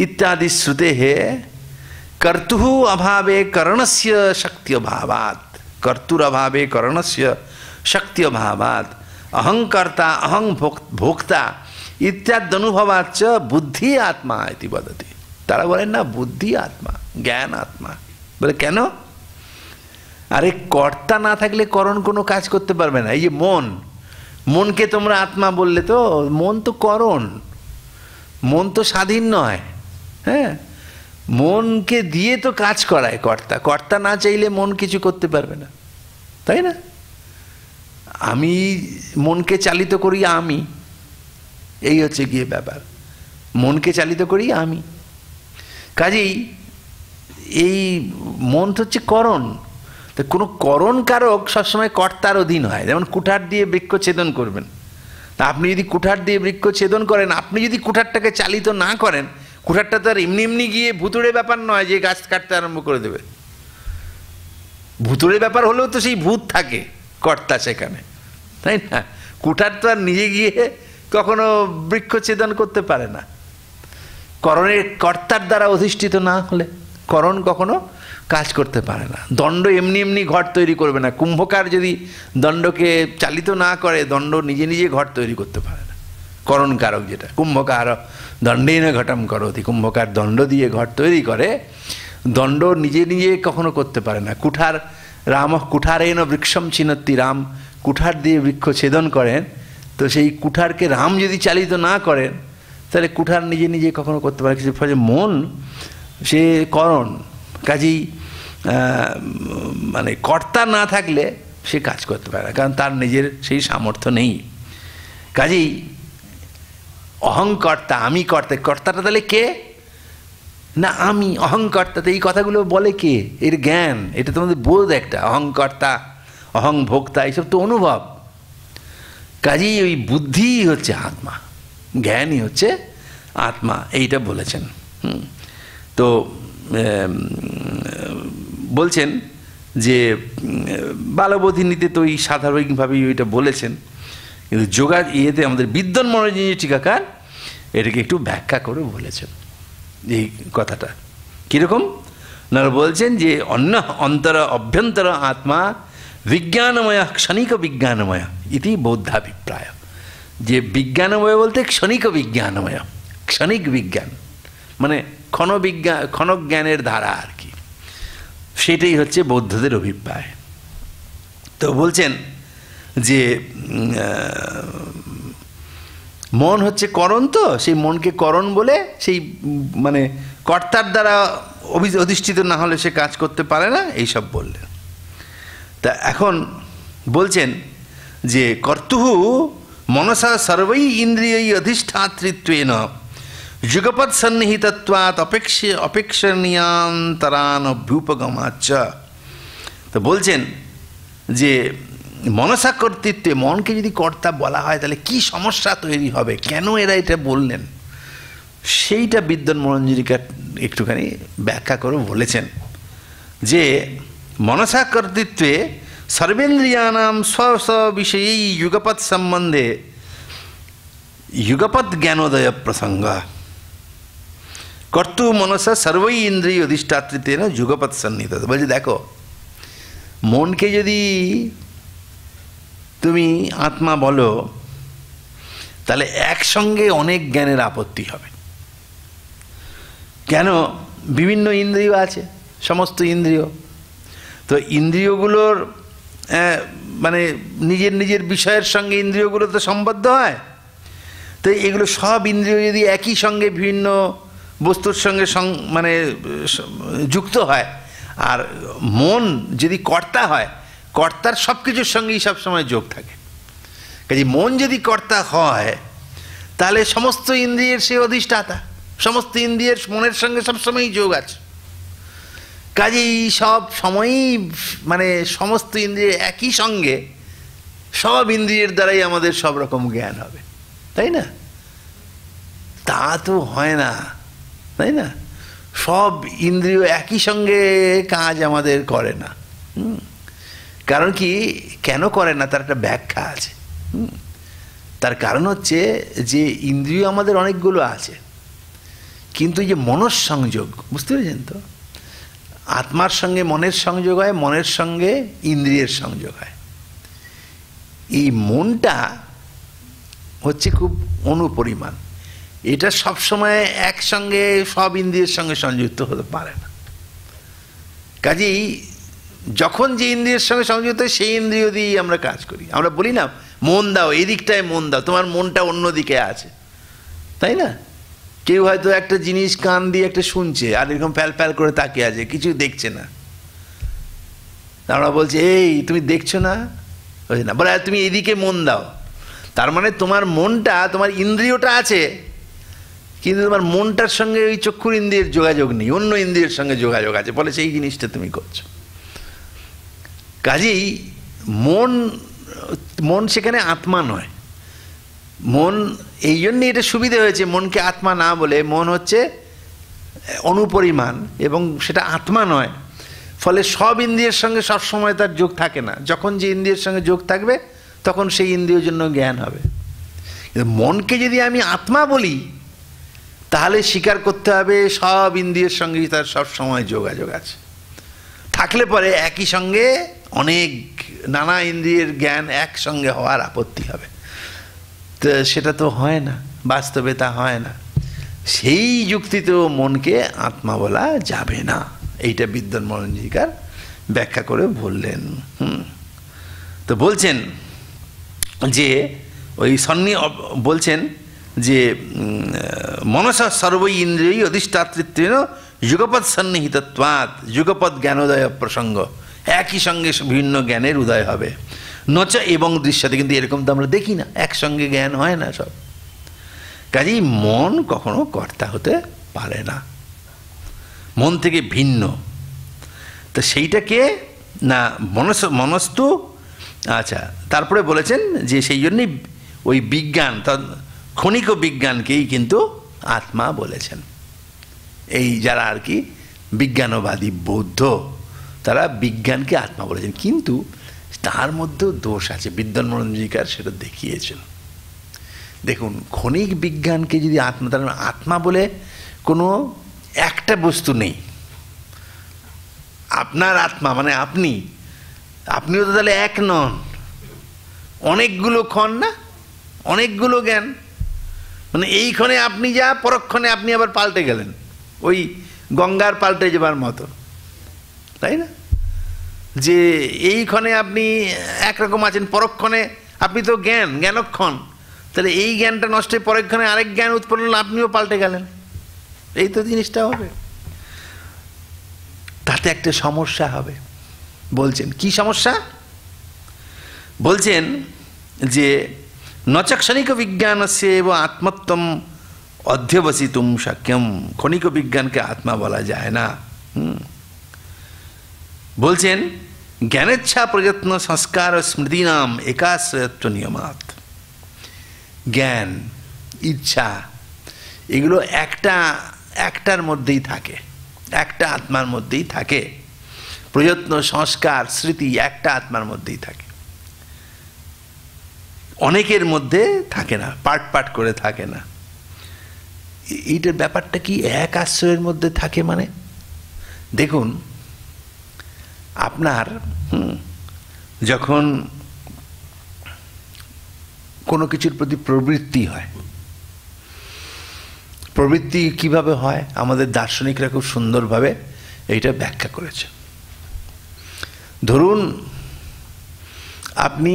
ইত্যাদি শ্রুতে হে कर्तु अभावे करणस्य शक्ति अभावात्, कर्तुर अभावे करणस्य शक्ति अभावात् अहंकर्ता अहं भोक्ता इत्यादि अनुभवाच्च बुद्धि आत्मा इति वदति। तारा बोलेन ना बुद्धि आत्मा, ज्ञान आत्मा। बोले केन? अरे कर्ता ना थाकले करण कोनो काज करते पारबे ना। ये मन, मन के तोमरा आत्मा बोलले तो मन तो करण, मन तो स्वाधीन नय। हाँ, মনকে দিয়ে তো কাজ করায় কর্তা, কর্তা না চাইলে মন কিছু করতে পারবে না, তাই না? আমি মনকে চালিত করি আমি, এই হচ্ছে গিয়ে ব্যাপার, মনকে চালিত করি আমি। কাজেই এই মন হচ্ছে করণ, তো কোনো করণ কারক সবসময় কর্তার অধীন হয়। যেমন কুঠার দিয়ে বৃক্ষ ছেদন করবেন, তা আপনি যদি কুঠার দিয়ে বৃক্ষ ছেদন করেন, আপনি যদি কুঠারটাকে চালিত না করেন, কুঠারটা তো আর এমনি এমনি গিয়ে ভুতুড়ে ব্যাপার নয় যে গাছ কাটতে আরম্ভ করে দেবে। ভুতুড়ে ব্যাপার হলেও তো সেই ভূত থাকে কর্তা সেখানে, তাই না? কুঠার তো আর নিজে গিয়ে কখনো বৃক্ষ ছেদন করতে পারে না, করণের কর্তার দ্বারা অধিষ্ঠিত না হলে করণ কখনো কাজ করতে পারে না। দণ্ড এমনি এমনি ঘর তৈরি করবে না। কুম্ভকার যদি দণ্ডকে চালিত না করে, দণ্ড নিজে নিজে ঘর তৈরি করতে পারে না। করণ কারক যেটা, কুম্ভকার দণ্ডেন ঘটম করতি, কুম্ভকার দণ্ড দিয়ে ঘর তৈরি করে, দণ্ড নিজে নিজে কখনো করতে পারে না। কুঠার রাম কুঠারেন বৃক্ষম চিনত্তি, রাম কুঠার দিয়ে বৃক্ষ ছেদন করেন, তো সেই কুঠারকে রাম যদি চালিত না করেন তাহলে কুঠার নিজে নিজে কখনো করতে পারে কিছু। ফলে মন সে করণ, কাজেই মানে কর্তা না থাকলে সে কাজ করতে পারে না, কারণ তার নিজের সেই সামর্থ্য নেই। কাজেই অহংকর্তা, আমি কর্তা, কর্তাটা তাহলে কে না আমি, অহংকর্তা। তো এই কথাগুলো বলে কে? এর জ্ঞান, এটা তোমাদের বোধ একটা, অহংকর্তা অহং ভোক্তা, এইসব তো অনুভব। কাজেই ওই বুদ্ধি হচ্ছে আত্মা, জ্ঞানই হচ্ছে আত্মা, এইটা বলেছেন। তো বলছেন যে বালবোধিনীতে তো এই সাধারণভাবেই ওইটা বলেছেন, কিন্তু যোগা ইয়েতে আমাদের বিদ্বান মনোযোগী টিকাকার এটাকে একটু ব্যাখ্যা করে বলেছেন এই কথাটা। কীরকম না বলছেন যে অন্য অন্তর অভ্যন্তর আত্মা বিজ্ঞানময়, ক্ষণিক বিজ্ঞানময় ইতি বৌদ্ধাভিপ্রায়। যে বিজ্ঞানময় বলতে ক্ষণিক বিজ্ঞানময়, ক্ষণিক বিজ্ঞান মানে ক্ষণক জ্ঞানের ধারা আর কি, সেটাই হচ্ছে বৌদ্ধদের অভিপ্রায়। তো বলছেন যে মন হচ্ছে করণ, তো সেই মনকে করণ বলে সেই মানে কর্তার দ্বারা অধিষ্ঠিত না হলে সে কাজ করতে পারে না, এইসব বললেন। তা এখন বলছেন যে কর্তুঃ মনসা সর্বৈ ইন্দ্রিয়ৈ অধিষ্ঠাতৃত্বেন যুগপৎ সন্নিহিতত্বাৎ অপেক্ষণীয়ান্তরান অভ্যুপগমাচ্চ। তো বলছেন যে মনসা কর্তৃত্বে, মনকে যদি কর্তা বলা হয় তাহলে কি সমস্যা তৈরি হবে, কেন এরা এটা বললেন, সেইটা বিদ্বান মনোযোগীকা একটুখানি ব্যাখ্যা করে বলেছেন যে মনসা কর্তৃত্বে সর্বেন্দ্রিয়ানাম স্ব স্ব বিষয়েই যুগপৎ সম্বন্ধে युगपद ज्ञानोदय प्रसंग कर्तु मनसा सर्वै इंद्रिय अधिष्ठात्रितेन युगपद सन्निहित। বলছে দেখো, মনকে যদি তুমি আত্মা বলো তাহলে একসঙ্গে অনেক জ্ঞানের আপত্তি হবে। কেন? বিভিন্ন ইন্দ্রিয় আছে, সমস্ত ইন্দ্রিয়, তো ইন্দ্রিয়গুলোর মানে নিজের নিজের বিষয়ের সঙ্গে ইন্দ্রিয়গুলো তো সম্বদ্ধ হয়। তো এগুলো সব ইন্দ্রিয় যদি একই সঙ্গে বিভিন্ন বস্তুর সঙ্গে মানে যুক্ত হয়, আর মন যদি কর্তা হয়, কর্তার সব কিছুর সঙ্গেই সবসময় যোগ থাকে। কাজে মন যদি কর্তা হয় তাহলে সমস্ত ইন্দ্রিয়ের সে অধিষ্ঠাতা, সমস্ত ইন্দ্রিয়ের মনের সঙ্গে সবসময়ই যোগ আছে। কাজেই সব সময়ই মানে সমস্ত ইন্দ্রিয় একই সঙ্গে, সব ইন্দ্রিয়ের দ্বারাই আমাদের সব রকম জ্ঞান হবে, তাই না? তা তো হয় না, তাই না? সব ইন্দ্রিয় একই সঙ্গে কাজ আমাদের করে না। কারণ কি, কেন করে না তার একটা ব্যাখ্যা আছে। তার কারণ হচ্ছে যে ইন্দ্রিয় আমাদের অনেকগুলো আছে, কিন্তু এই যে মনঃসংযোগ, বুঝতে পেরেছেন তো, আত্মার সঙ্গে মনের সংযোগ হয়, মনের সঙ্গে ইন্দ্রিয়ের সংযোগ হয়। এই মনটা হচ্ছে খুব অনুপরিমাণ, এটা সবসময় একসঙ্গে সব ইন্দ্রিয়ের সঙ্গে সংযুক্ত হতে পারে না। কাজেই যখন যে ইন্দ্রিয়ের সঙ্গে সংযুক্ত হয় সেই ইন্দ্রিয় দিয়েই আমরা কাজ করি। আমরা বলি না, মন দাও, এদিকটায় মন দাও, তোমার মনটা অন্যদিকে আছে, তাই না? কেউ হয়তো একটা জিনিস কান দিয়ে একটা শুনছে আর এরকম ফ্যাল ফ্যাল করে তাকিয়ে আছে, কিছু দেখছে না। আমরা বলছি, এই তুমি দেখছো না? বলছে না, বলে তুমি এদিকে মন দাও। তার মানে তোমার মনটা, তোমার ইন্দ্রিয়টা আছে, কিন্তু তোমার মনটার সঙ্গে ওই চক্ষুর ইন্দ্রিয়ের যোগাযোগ নেই, অন্য ইন্দ্রিয়ের সঙ্গে যোগাযোগ আছে, ফলে সেই জিনিসটা তুমি করছো। কাজেই মন সেখানে আত্মা নয়। মন এই জন্যে এটা সুবিধে হয়েছে মনকে আত্মা না বলে, মন হচ্ছে অনুপরিমাণ এবং সেটা আত্মা নয়। ফলে সব ইন্দ্রিয়ের সঙ্গে সবসময় তার যোগ থাকে না। যখন যে ইন্দ্রিয়ের সঙ্গে যোগ থাকবে তখন সেই ইন্দ্রিয়ের জন্য জ্ঞান হবে। মনকে যদি আমি আত্মা বলি তাহলে স্বীকার করতে হবে সব ইন্দ্রিয়ের সঙ্গেই তার সব সময় যোগাযোগ আছে। থাকলে পরে একই সঙ্গে অনেক নানা ইন্দ্রিয়ের জ্ঞান একসঙ্গে হওয়ার আপত্তি হবে। তো সেটা তো হয় না, বাস্তবে তা হয় না। সেই যুক্তিতেও মনকে আত্মা বলা যাবে না, এইটা বিদ্বান মনোঞ্জিকার ব্যাখ্যা করে বললেন। তো বলছেন যে ওই বলছেন যে মনসা সর্বই ইন্দ্রিয় অধিষ্ঠাতৃত্বেন যুগপদ সন্নিহিতত্বাৎ যুগপদ জ্ঞানোদয় প্রসঙ্গ, একই সঙ্গে বিভিন্ন জ্ঞানের উদয় হবে। নচ এবং দৃশ্যতে, কিন্তু এরকম তো আমরা দেখি না, একসঙ্গে জ্ঞান হয় না সব। কাজেই মন কখনো কর্তা হতে পারে না, মন থেকে ভিন্ন। তো সেইটাকে না মনস্তু। আচ্ছা, তারপরে বলেছেন যে সেই জন্যই ওই বিজ্ঞান, ক্ষণিক বিজ্ঞানকেই কিন্তু আত্মা বলেছেন। এই যারা আর কি বিজ্ঞানবাদী বৌদ্ধ, তারা বিজ্ঞানকে আত্মা বলেছেন, কিন্তু তার মধ্যেও দোষ আছে। বিদ্বান মনোঞ্জিকার সেটা দেখিয়েছেন। দেখুন, ক্ষণিক বিজ্ঞানকে যদি আত্মা, তার আত্মা বলে কোনো একটা বস্তু নেই। আপনার আত্মা মানে আপনিও তো তাহলে এক নন, অনেকগুলো ক্ষণ না, অনেকগুলো জ্ঞান। মানে এই ক্ষণে আপনি যা, পরক্ষণে আপনি আবার পাল্টে গেলেন, ওই গঙ্গার পাল্টে যাবার মতো, তাই না? যে এই ক্ষণে আপনি একরকম আছেন, পরক্ষণে আপনি তো জ্ঞানক্ষণ, তাহলে এই জ্ঞানটা নষ্ট হয়ে পরক্ষণে আরেক জ্ঞান উৎপন্ন হল, আপনিও পাল্টে গেলেন। এই তো জিনিসটা হবে। তাতে একটা সমস্যা হবে। বলছেন কি সমস্যা? বলছেন যে নচক্ষণিক বিজ্ঞানস্য এব আত্মত্বম অধ্যবসিতুম শক্যম, ক্ষণিক বিজ্ঞানকে আত্মা বলা যায় না। বলছেন জ্ঞানেচ্ছা প্রযত্ন সংস্কার স্মৃতিনাম একাশ্রয়ত্ব নিয়মাত। জ্ঞান, ইচ্ছা, এগুলো একটার মধ্যেই থাকে, একটা আত্মার মধ্যেই থাকে। প্রযত্ন, সংস্কার, স্মৃতি একটা আত্মার মধ্যেই থাকে। অনেকের মধ্যে থাকে না, পার্ট পার্ট করে থাকে না। এইটার ব্যাপারটা কি এক আশ্রয়ের মধ্যে থাকে? মানে দেখুন, আপনার যখন কোনো কিছুর প্রতি প্রবৃত্তি হয়, প্রবৃত্তি কিভাবে হয় আমাদের দার্শনিকরা খুব সুন্দরভাবে এইটা ব্যাখ্যা করেছে। ধরুন আপনি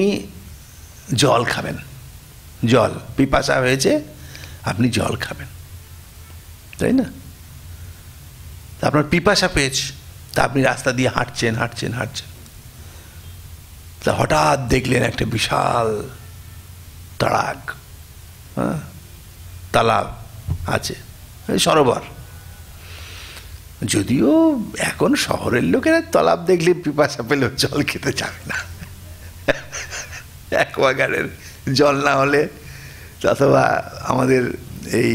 জল খাবেন, জল পিপাসা হয়েছে, আপনি জল খাবেন, তাই না? আপনার পিপাসা পেয়েছে, তা আপনি রাস্তা দিয়ে হাঁটছেন হাঁটছেন হাঁটছেন, তা হঠাৎ দেখলেন একটা বিশাল তড়াগ, হ্যাঁ, তালাব আছে, সরোবর। যদিও এখন শহরের লোকেরা তালাব দেখলে পিপাসা পেলেও জল খেতে যাবে না, অ্যাকোয়াগার্ডের জল না হলে, অথবা আমাদের এই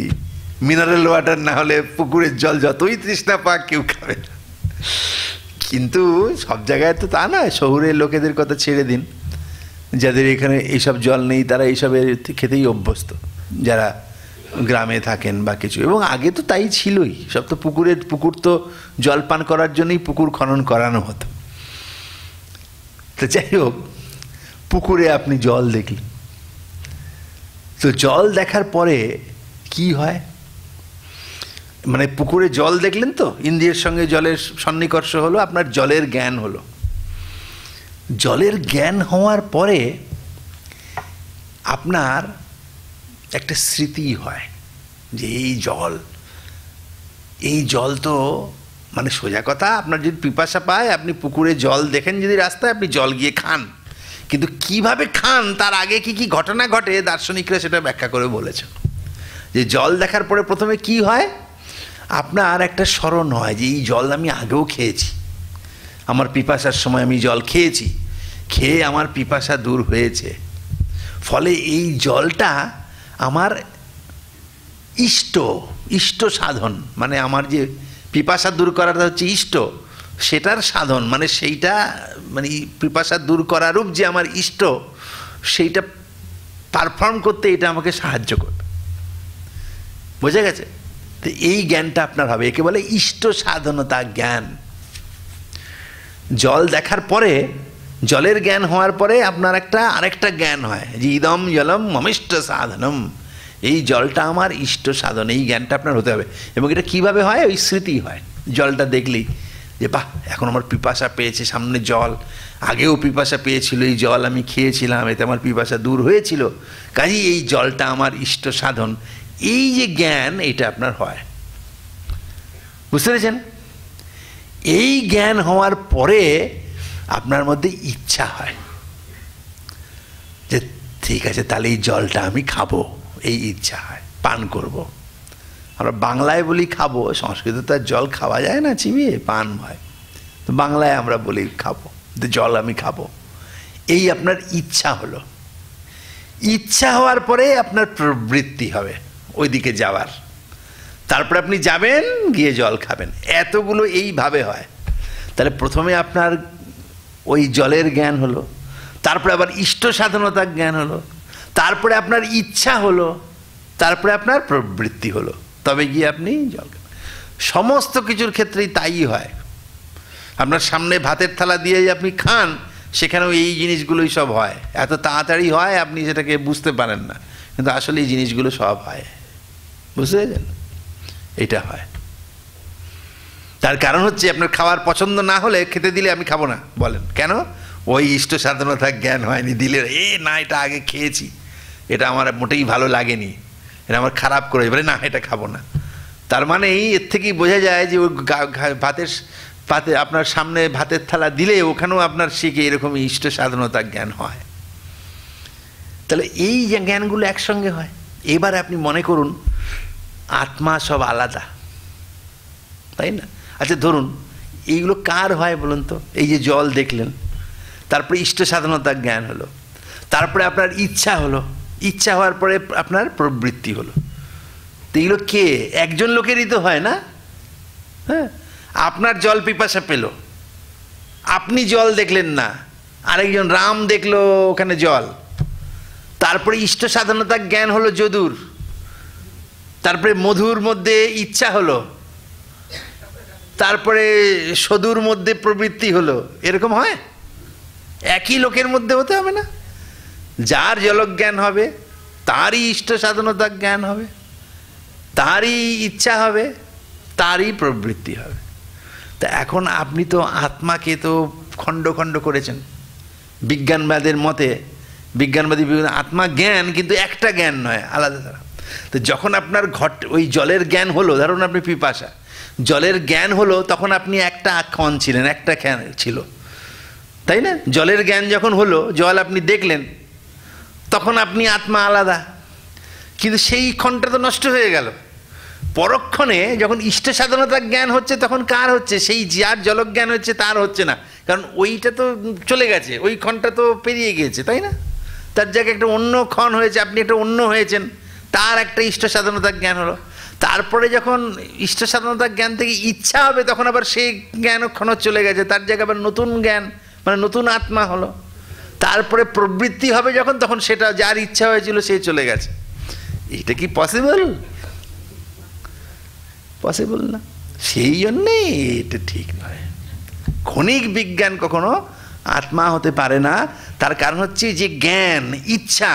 মিনারেল ওয়াটার না হলে পুকুরের জল যতই তৃষ্ণা পাক কেউ খাবে না। কিন্তু সব জায়গায় তো তা নয়, শহরের লোকেদের কথা ছেড়ে দিন, যাদের এখানে এইসব জল নেই তারা এইসবের খেতেই অভ্যস্ত, যারা গ্রামে থাকেন বা কিছু। এবং আগে তো তাই ছিলই, সব তো পুকুর তো জল পান করার জন্যই পুকুর খনন করানো হতো। তো যাই হোক, পুকুরে আপনি জল দেখলেন, তো জল দেখার পরে কি হয়, মানে পুকুরে জল দেখলেন তো, ইন্দ্রিয়ের সঙ্গে জলের সন্নিকর্ষ হলো, আপনার জলের জ্ঞান হলো। জলের জ্ঞান হওয়ার পরে আপনার একটা স্মৃতি হয় যে এই জল তো, মানে সোজা কথা, আপনার যদি পিপাসা পায় আপনি পুকুরে জল দেখেন যদি রাস্তায়, আপনি জল গিয়ে খান, কিন্তু কিভাবে খান তার আগে কি কি ঘটনা ঘটে দার্শনিকরা সেটা ব্যাখ্যা করে বলেছেন। যে জল দেখার পরে প্রথমে কি হয়, আপনার একটা স্মরণ হয় যে এই জল আমি আগেও খেয়েছি, আমার পিপাসার সময় আমি জল খেয়েছি, খেয়ে আমার পিপাসা দূর হয়েছে, ফলে এই জলটা আমার ইষ্ট সাধন, মানে আমার যে পিপাসা দূর করাটা হচ্ছে ইষ্ট, সেটার সাধন, মানে সেইটা, মানে পিপাসা দূর করার রূপ যে আমার ইষ্ট, সেইটা পারফর্ম করতে এটা আমাকে সাহায্য করবে। বোঝা গেছে? তো এই জ্ঞানটা আপনার হবে, একে বলে ইষ্ট সাধনতা জ্ঞান। জল দেখার পরে, জলের জ্ঞান হওয়ার পরে আপনার আরেকটা জ্ঞান হয় যে ইদম জলম মমিষ্ট সাধনম, এই জলটা আমার ইষ্ট সাধন, এই জ্ঞানটা আপনার হতে হবে। এবং এটা কিভাবে হয়, ওই স্মৃতি হয় জলটা দেখলেই, যে বাহ, এখন আমার পিপাসা পেয়েছে, সামনে জল, আগেও পিপাসা পেয়েছিল, এই জল আমি খেয়েছিলাম, এতে আমার পিপাসা দূর হয়েছিল, কাজেই এই জলটা আমার ইষ্ট সাধন। এই যে জ্ঞান, এটা আপনার হয়, বুঝতে পেরেছেন? এই জ্ঞান হওয়ার পরে আপনার মধ্যে ইচ্ছা হয় যে ঠিক আছে, তাহলে এই জলটা আমি খাবো, এই ইচ্ছা হয়, পান করব। আমরা বাংলায় বলি খাবো, সংস্কৃতে তো আর জল খাওয়া যায় না, চিবিয়ে পান হয়, তো বাংলায় আমরা বলি খাবো, জল আমি খাবো। এই আপনার ইচ্ছা হলো। ইচ্ছা হওয়ার পরে আপনার প্রবৃত্তি হবে ওইদিকে যাওয়ার, তারপরে আপনি যাবেন, গিয়ে জল খাবেন। এতগুলো এইভাবে হয়। তাহলে প্রথমে আপনার ওই জলের জ্ঞান হলো, তারপরে আবার ইষ্ট সাধনতার জ্ঞান হলো, তারপরে আপনার ইচ্ছা হলো, তারপরে আপনার প্রবৃত্তি হলো, তবে গিয়ে আপনি জল খাবেন। সমস্ত কিছুর ক্ষেত্রেই তাই হয়। আপনার সামনে ভাতের থালা দিয়ে আপনি খান, সেখানেও এই জিনিসগুলোই সব হয়। এত তাড়াতাড়ি হয় আপনি সেটাকে বুঝতে পারেন না, কিন্তু আসলে এই জিনিসগুলো সব হয়, বুঝতে পেরেছেন? এটা হয়। তার কারণ হচ্ছে আপনার খাওয়ার পছন্দ না হলে খেতে দিলে আমি খাবো না বলেন, কেন? ওই ইষ্ট সাধনতার জ্ঞান হয়নি, দিলে না এটা আগে খেয়েছি, এটা আমার মোটেই ভালো লাগেনি, এটা আমার খারাপ করে, বলে না এটা খাবো না। তার মানে এর থেকেই বোঝা যায় যে ওই ভাতে আপনার সামনে ভাতের থালা দিলে ওখানেও আপনার শিখে এরকম ইষ্ট সাধনতার জ্ঞান হয়। তাহলে এই যে জ্ঞানগুলো একসঙ্গে হয়। এবার আপনি মনে করুন আত্মা সব আলাদা, তাই না? আচ্ছা ধরুন এইগুলো কার হয় বলুন তো? এই যে জল দেখলেন, তারপরে ইষ্ট সাধনতার জ্ঞান হলো, তারপরে আপনার ইচ্ছা হলো, ইচ্ছা হওয়ার পরে আপনার প্রবৃত্তি হলো। তো এগুলো কে? একজন লোকেরই তো হয় না? হ্যাঁ, আপনার জল পিপাসা পেল, আপনি জল দেখলেন না, আরেকজন রাম দেখলো ওখানে জল, তারপরে ইষ্ট সাধনতা জ্ঞান হলো যদুর, তারপরে মধুর মধ্যে ইচ্ছা হলো, তারপরে সদুর মধ্যে প্রবৃত্তি হলো। এরকম হয়? একই লোকের মধ্যে হতে হবে না। যার জলজ্ঞান হবে তারই ইষ্ট সাধনতা জ্ঞান হবে, তারই ইচ্ছা হবে, তারই প্রবৃত্তি হবে। তা এখন আপনি তো আত্মাকে তো খণ্ড খণ্ড করেছেন বিজ্ঞানবাদের মতে। বিজ্ঞানবাদী আত্মা জ্ঞান, কিন্তু একটা জ্ঞান নয়, আলাদা ধারা। তো যখন আপনার ওই জলের জ্ঞান হলো, ধরুন আপনি পিপাসা, জলের জ্ঞান হলো, তখন আপনি একটা ক্ষণ ছিলেন, একটা জ্ঞান ছিল, তাই না? জলের জ্ঞান যখন হলো, জল আপনি দেখলেন, তখন আপনি আত্মা আলাদা। কিন্তু সেই ক্ষণটা তো নষ্ট হয়ে গেল। পরক্ষণে যখন ইষ্ট সাধনতার জ্ঞান হচ্ছে, তখন কার হচ্ছে? সেই যার জলজ্ঞান হচ্ছে তার হচ্ছে না, কারণ ওইটা তো চলে গেছে, ওই ক্ষণটা তো পেরিয়ে গিয়েছে, তাই না? তার জায়গায় একটা অন্য ক্ষণ হয়েছে, আপনি একটা অন্য হয়েছেন, তার একটা ইষ্ট সাধনতার জ্ঞান হলো। তারপরে যখন ইষ্ট সাধনতার জ্ঞান থেকে ইচ্ছা হবে, তখন আবার সেই জ্ঞান ক্ষণ চলে গেছে, তার জায়গায় আবার নতুন জ্ঞান, মানে নতুন আত্মা হলো। তারপরে প্রবৃত্তি হবে যখন, তখন সেটা যার ইচ্ছা হয়েছিল সে চলে গেছে। এটা কি পসিবল? পসিবল না। সেই জন্যে এটা ঠিক নয়। ক্ষণিক বিজ্ঞান কখনো আত্মা হতে পারে না। তার কারণ হচ্ছে যে জ্ঞান, ইচ্ছা,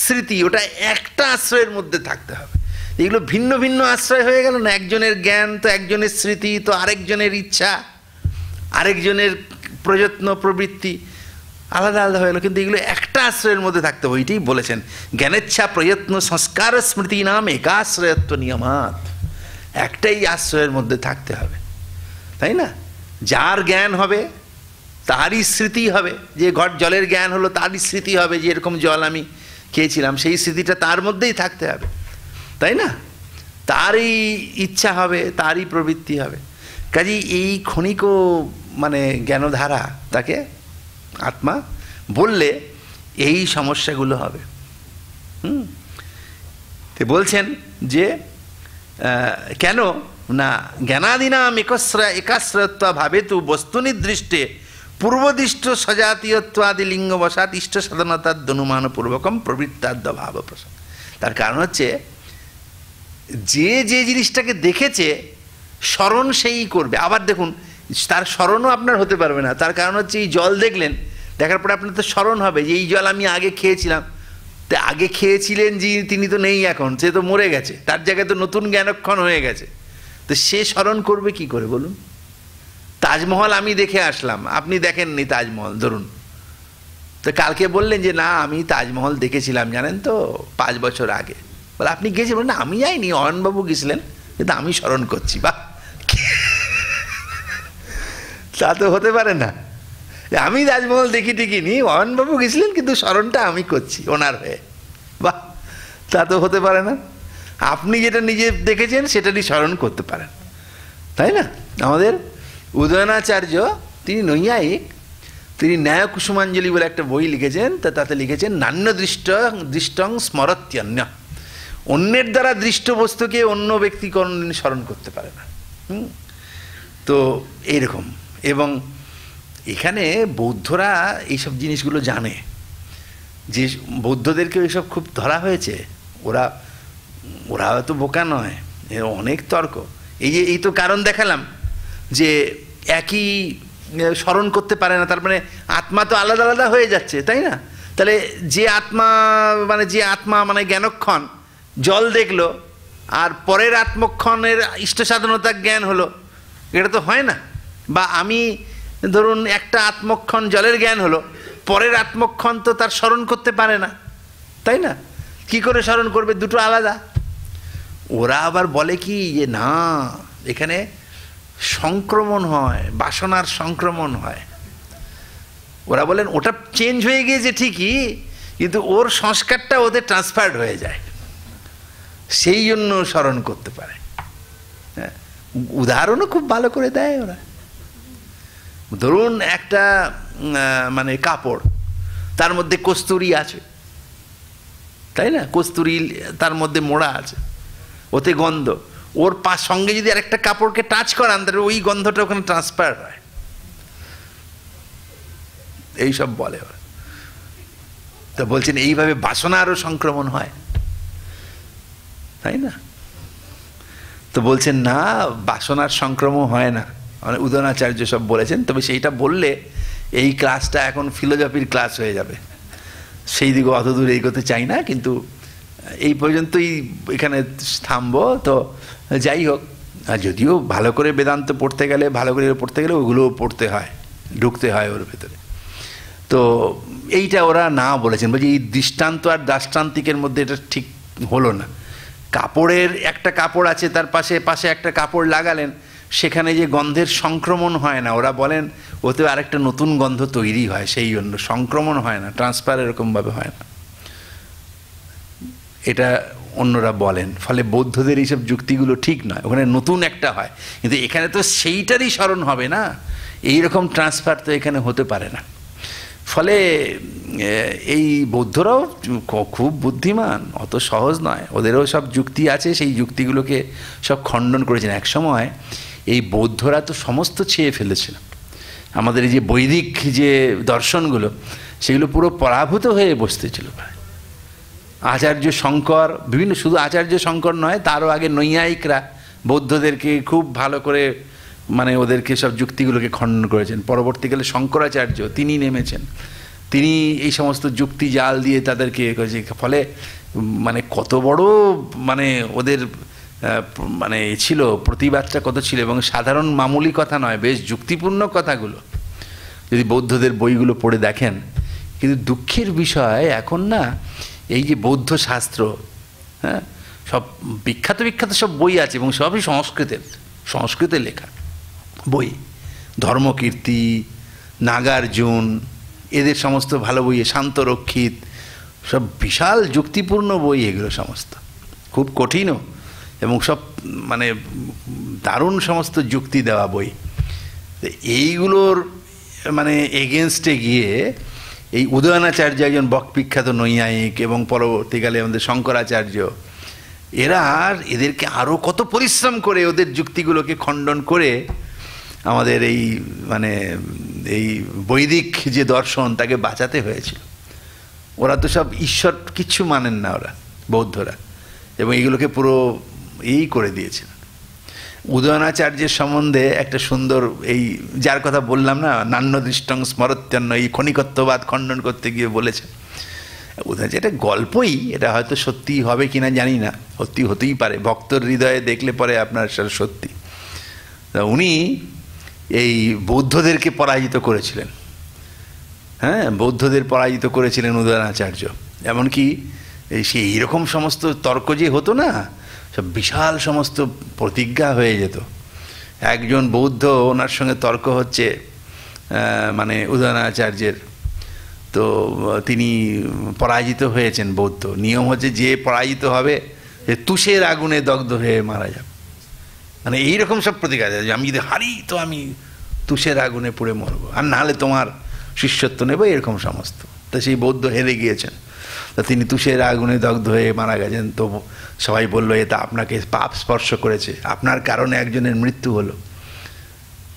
স্মৃতি, ওটা একটা আশ্রয়ের মধ্যে থাকতে হবে। এগুলো ভিন্ন ভিন্ন আশ্রয় হয়ে গেল না। একজনের জ্ঞান তো একজনের স্মৃতি, তো আরেকজনের ইচ্ছা, আরেকজনের প্রযত্ন, প্রবৃত্তি আলাদা আলাদা হয়ে গেল, কিন্তু এগুলো একটা আশ্রয়ের মধ্যে থাকতে হবে। ওইটাই বলেছেন, জ্ঞানেচ্ছা প্রযত্ন সংস্কার স্মৃতি নাম একাশ্রয়ত্ব নিয়মাত। একটাই আশ্রয়ের মধ্যে থাকতে হবে, তাই না? যার জ্ঞান হবে তারই স্মৃতি হবে। যে জলের জ্ঞান হলো তারই স্মৃতি হবে, যে এরকম জল আমি খেয়েছিলাম, সেই স্মৃতিটা তার মধ্যেই থাকতে হবে, তাই না? তারই ইচ্ছা হবে, তারই প্রবৃত্তি হবে। কাজেই এই ক্ষণিক মানে জ্ঞানধারা তাকে আত্মা বললে এই সমস্যাগুলো হবে। তো বলছেন যে কেন না, জ্ঞানাদিনাম একাশ্রয়ত্ব ভাবে তু বস্তুনিদৃষ্টে পূর্বদিষ্ট সজাতীয়ত্বাদি লিঙ্গবসাৎ ইষ্ট সাধনতার অনুমানপূর্বকম প্রবৃত্তাদ্য ভাব প্রসঙ্গ। তার কারণ হচ্ছে যে যে জিনিসটাকে দেখেছে স্মরণ সেই করবে। আবার দেখুন, তার স্মরণও আপনার হতে পারবে না। তার কারণ হচ্ছে এই জল দেখলেন, দেখার পরে আপনার তো স্মরণ হবে যে এই জল আমি আগে খেয়েছিলাম। তো আগে খেয়েছিলেন যে তিনি তো নেই এখন, সে তো মরে গেছে, তার জায়গায় তো নতুন জ্ঞানক্ষণ হয়ে গেছে। তো সে স্মরণ করবে কি করে বলুন? তাজমহল আমি দেখে আসলাম, আপনি দেখেননি তাজমহল ধরুন, তো কালকে বললেন যে না আমি তাজমহল দেখেছিলাম জানেন তো 5 বছর আগে। বলে আপনি গেছিলেন? না আমি যাইনি, অয়নবাবু গেছিলেন, কিন্তু আমি স্মরণ করছি। বাহ, তা তো হতে পারে না। আমি তাজমহল দেখি ঠিকই নি, অয়নবাবু গেছিলেন, কিন্তু স্মরণটা আমি করছি ওনার হয়ে। বাহ, তা তো হতে পারে না। আপনি যেটা নিজে দেখেছেন সেটারই স্মরণ করতে পারেন, তাই না? আমাদের উদয়নাচার্য, তিনি নৈয়ায়িক, তিনি ন্যায় কুসুমাঞ্জলি বলে একটা বই লিখেছেন। তাতে লিখেছেন নান্য দৃষ্টং স্মরত্যন্য। অন্যের দ্বারা দৃষ্ট বস্তুকে অন্য ব্যক্তি কোনদিন স্মরণ করতে পারে না। তো এইরকম। এবং এখানে বৌদ্ধরা এইসব জিনিসগুলো জানে, যে বৌদ্ধদেরকে এইসব খুব ধরা হয়েছে। ওরা হয়তো বোকা নয়, অনেক তর্ক। এই তো কারণ দেখালাম যে একই স্মরণ করতে পারে না, তার মানে আত্মা তো আলাদা আলাদা হয়ে যাচ্ছে, তাই না? তাহলে যে আত্মা মানে জ্ঞানক্ষণ জল দেখলো, আর পরের আত্মক্ষণের ইষ্ট সাধনতার জ্ঞান হলো, এটা তো হয় না। বা আমি ধরুন একটা আত্মক্ষণ জলের জ্ঞান হলো, পরের আত্মক্ষণ তো তার স্মরণ করতে পারে না, তাই না? কি করে স্মরণ করবে? দুটো আলাদা। ওরা আবার বলে কি যে না, এখানে সংক্রমণ হয়, বাসনার সংক্রমণ হয়। ওরা বলেন ওটা চেঞ্জ হয়ে গিয়েছে ঠিকই, কিন্তু ওর সংস্কারটা ওদের ট্রান্সফার্ড হয়ে যায়, সেই জন্য স্মরণ করতে পারে। হ্যাঁ, উদাহরণও খুব ভালো করে দেয় ওরা। ধরুন একটা মানে কাপড়, তার মধ্যে কস্তুরি আছে, তাই না? কস্তুরি তার মধ্যে মোড়া আছে, ওতে গন্ধ। ওর সঙ্গে যদি আরেকটা কাপড়কে টাচ করান, তাহলে ওই গন্ধটা ওখানে ট্রান্সফার হয়। এইসব বলে ওরা। তো বলছেন এইভাবে বাসনারও সংক্রমণ হয়, তাই না? তো বলছেন না, বাসনার সংক্রমণ হয় না, মানে উদয়নাচার্য সব বলেছেন। তবে সেইটা বললে এই ক্লাসটা এখন ফিলোজফির ক্লাস হয়ে যাবে, সেই দিকে অত দূর এগোতে চাই না, কিন্তু এই পর্যন্তই এখানে থামবো। তো যাই হোক, যদিও ভালো করে বেদান্ত পড়তে গেলে, ভালো করে পড়তে গেলে ওগুলোও পড়তে হয়, ঢুকতে হয় ওর ভেতরে। তো এইটা ওরা না বলেছেন, বলছি এই দৃষ্টান্ত আর দাষ্টান্তিকের মধ্যে এটা ঠিক হলো না। কাপড়ের একটা কাপড় আছে, তার পাশে পাশে একটা কাপড় লাগালেন, সেখানে যে গন্ধের সংক্রমণ হয় না, ওরা বলেন ওতে আরেকটা নতুন গন্ধ তৈরি হয়, সেই জন্য সংক্রমণ হয় না, ট্রান্সফার এরকমভাবে হয় না, এটা অন্যরা বলেন। ফলে বৌদ্ধদের এইসব যুক্তিগুলো ঠিক নয়, ওখানে নতুন একটা হয়, কিন্তু এখানে তো সেইটারই স্মরণ হবে না, এইরকম ট্রান্সফার তো এখানে হতে পারে না। ফলে এই বৌদ্ধরাও খুব বুদ্ধিমান, অত সহজ নয়, ওদেরও সব যুক্তি আছে, সেই যুক্তিগুলোকে সব খণ্ডন করেছেন। একসময় এই বৌদ্ধরা তো সমস্ত ছেয়ে ফেলেছিল, আমাদের এই যে বৈদিক যে দর্শনগুলো, সেগুলো পুরো পরাভূত হয়ে বসতেছিল প্রায়। আচার্য শঙ্কর, বিভিন্ন, শুধু আচার্য শঙ্কর নয়, তারও আগে নৈয়ায়িকরা বৌদ্ধদেরকে খুব ভালো করে, মানে ওদেরকে সব যুক্তিগুলোকে খণ্ডন করেছেন। পরবর্তীকালে শঙ্করাচার্য তিনি নেমেছেন, তিনি এই সমস্ত যুক্তি জাল দিয়ে তাদেরকে করেছে। ফলে মানে কত বড় মানে ওদের মানে ছিল, প্রতিবাদটা কত ছিল, এবং সাধারণ মামুলি কথা নয়, বেশ যুক্তিপূর্ণ কথাগুলো যদি বৌদ্ধদের বইগুলো পড়ে দেখেন। কিন্তু দুঃখের বিষয় এখন না, এই যে বৌদ্ধ শাস্ত্র, হ্যাঁ, সব বিখ্যাত বিখ্যাত সব বই আছে, এবং সবই সংস্কৃতে লেখা বই। ধর্মকীর্তি, নাগার্জুন, এদের সমস্ত ভালো বই, শান্তরক্ষিত, সব বিশাল যুক্তিপূর্ণ বই, এগুলো সমস্ত খুব কঠিনও, এবং সব মানে দারুণ সমস্ত যুক্তি দেওয়া বই। এইগুলোর মানে এগেনস্টে গিয়ে এই উদয়নাচার্য একজন বিখ্যাত নৈয়ায়িক, এবং পরবর্তীকালে আমাদের শঙ্করাচার্য, এদেরকে আরও কত পরিশ্রম করে ওদের যুক্তিগুলোকে খণ্ডন করে আমাদের এই মানে এই বৈদিক যে দর্শন তাকে বাঁচাতে হয়েছিল। ওরা তো সব ঈশ্বর কিচ্ছু মানেন না ওরা, বৌদ্ধরা, এবং এইগুলোকে পুরো এই করে দিয়েছিল। উদয়নাচার্যের সম্বন্ধে একটা সুন্দর, এই যার কথা বললাম না, নান্যদৃষ্টং স্মরত্যান্ন, এই ক্ষণিকত্ববাদ খণ্ডন করতে গিয়ে বলেছে উদয়, এটা গল্পই, এটা হয়তো সত্যি হবে কিনা জানি না, সত্যি হতেই পারে, ভক্তর হৃদয়ে দেখলে পরে আপনার সেটা সত্যি। তা উনি এই বৌদ্ধদেরকে পরাজিত করেছিলেন, হ্যাঁ, বৌদ্ধদের পরাজিত করেছিলেন উদয়নাচার্য। এমনকি সেই এইরকম সমস্ত তর্ক যে হতো না, সব বিশাল সমস্ত প্রতিজ্ঞা হয়ে যেত। একজন বৌদ্ধ, ওনার সঙ্গে তর্ক হচ্ছে মানে উদয়নাচার্যের, তো তিনি পরাজিত হয়েছেন। বৌদ্ধ নিয়ম হচ্ছে যে পরাজিত হবে যে তুষের আগুনে দগ্ধ হয়ে মারা যাবে, মানে এইরকম সব প্রতিজ্ঞা, যে আমি যদি হারি তো আমি তুষের আগুনে পুড়ে মরবো, আর নাহলে তোমার শিষ্যত্ব নেব, এরকম সমস্ত। তা সেই বৌদ্ধ হেরে গিয়েছেন, তা তিনি তুষের আগুনে দগ্ধ হয়ে মারা গেছেন। তো সবাই বললো এটা আপনাকে পাপ স্পর্শ করেছে, আপনার কারণে একজনের মৃত্যু হলো,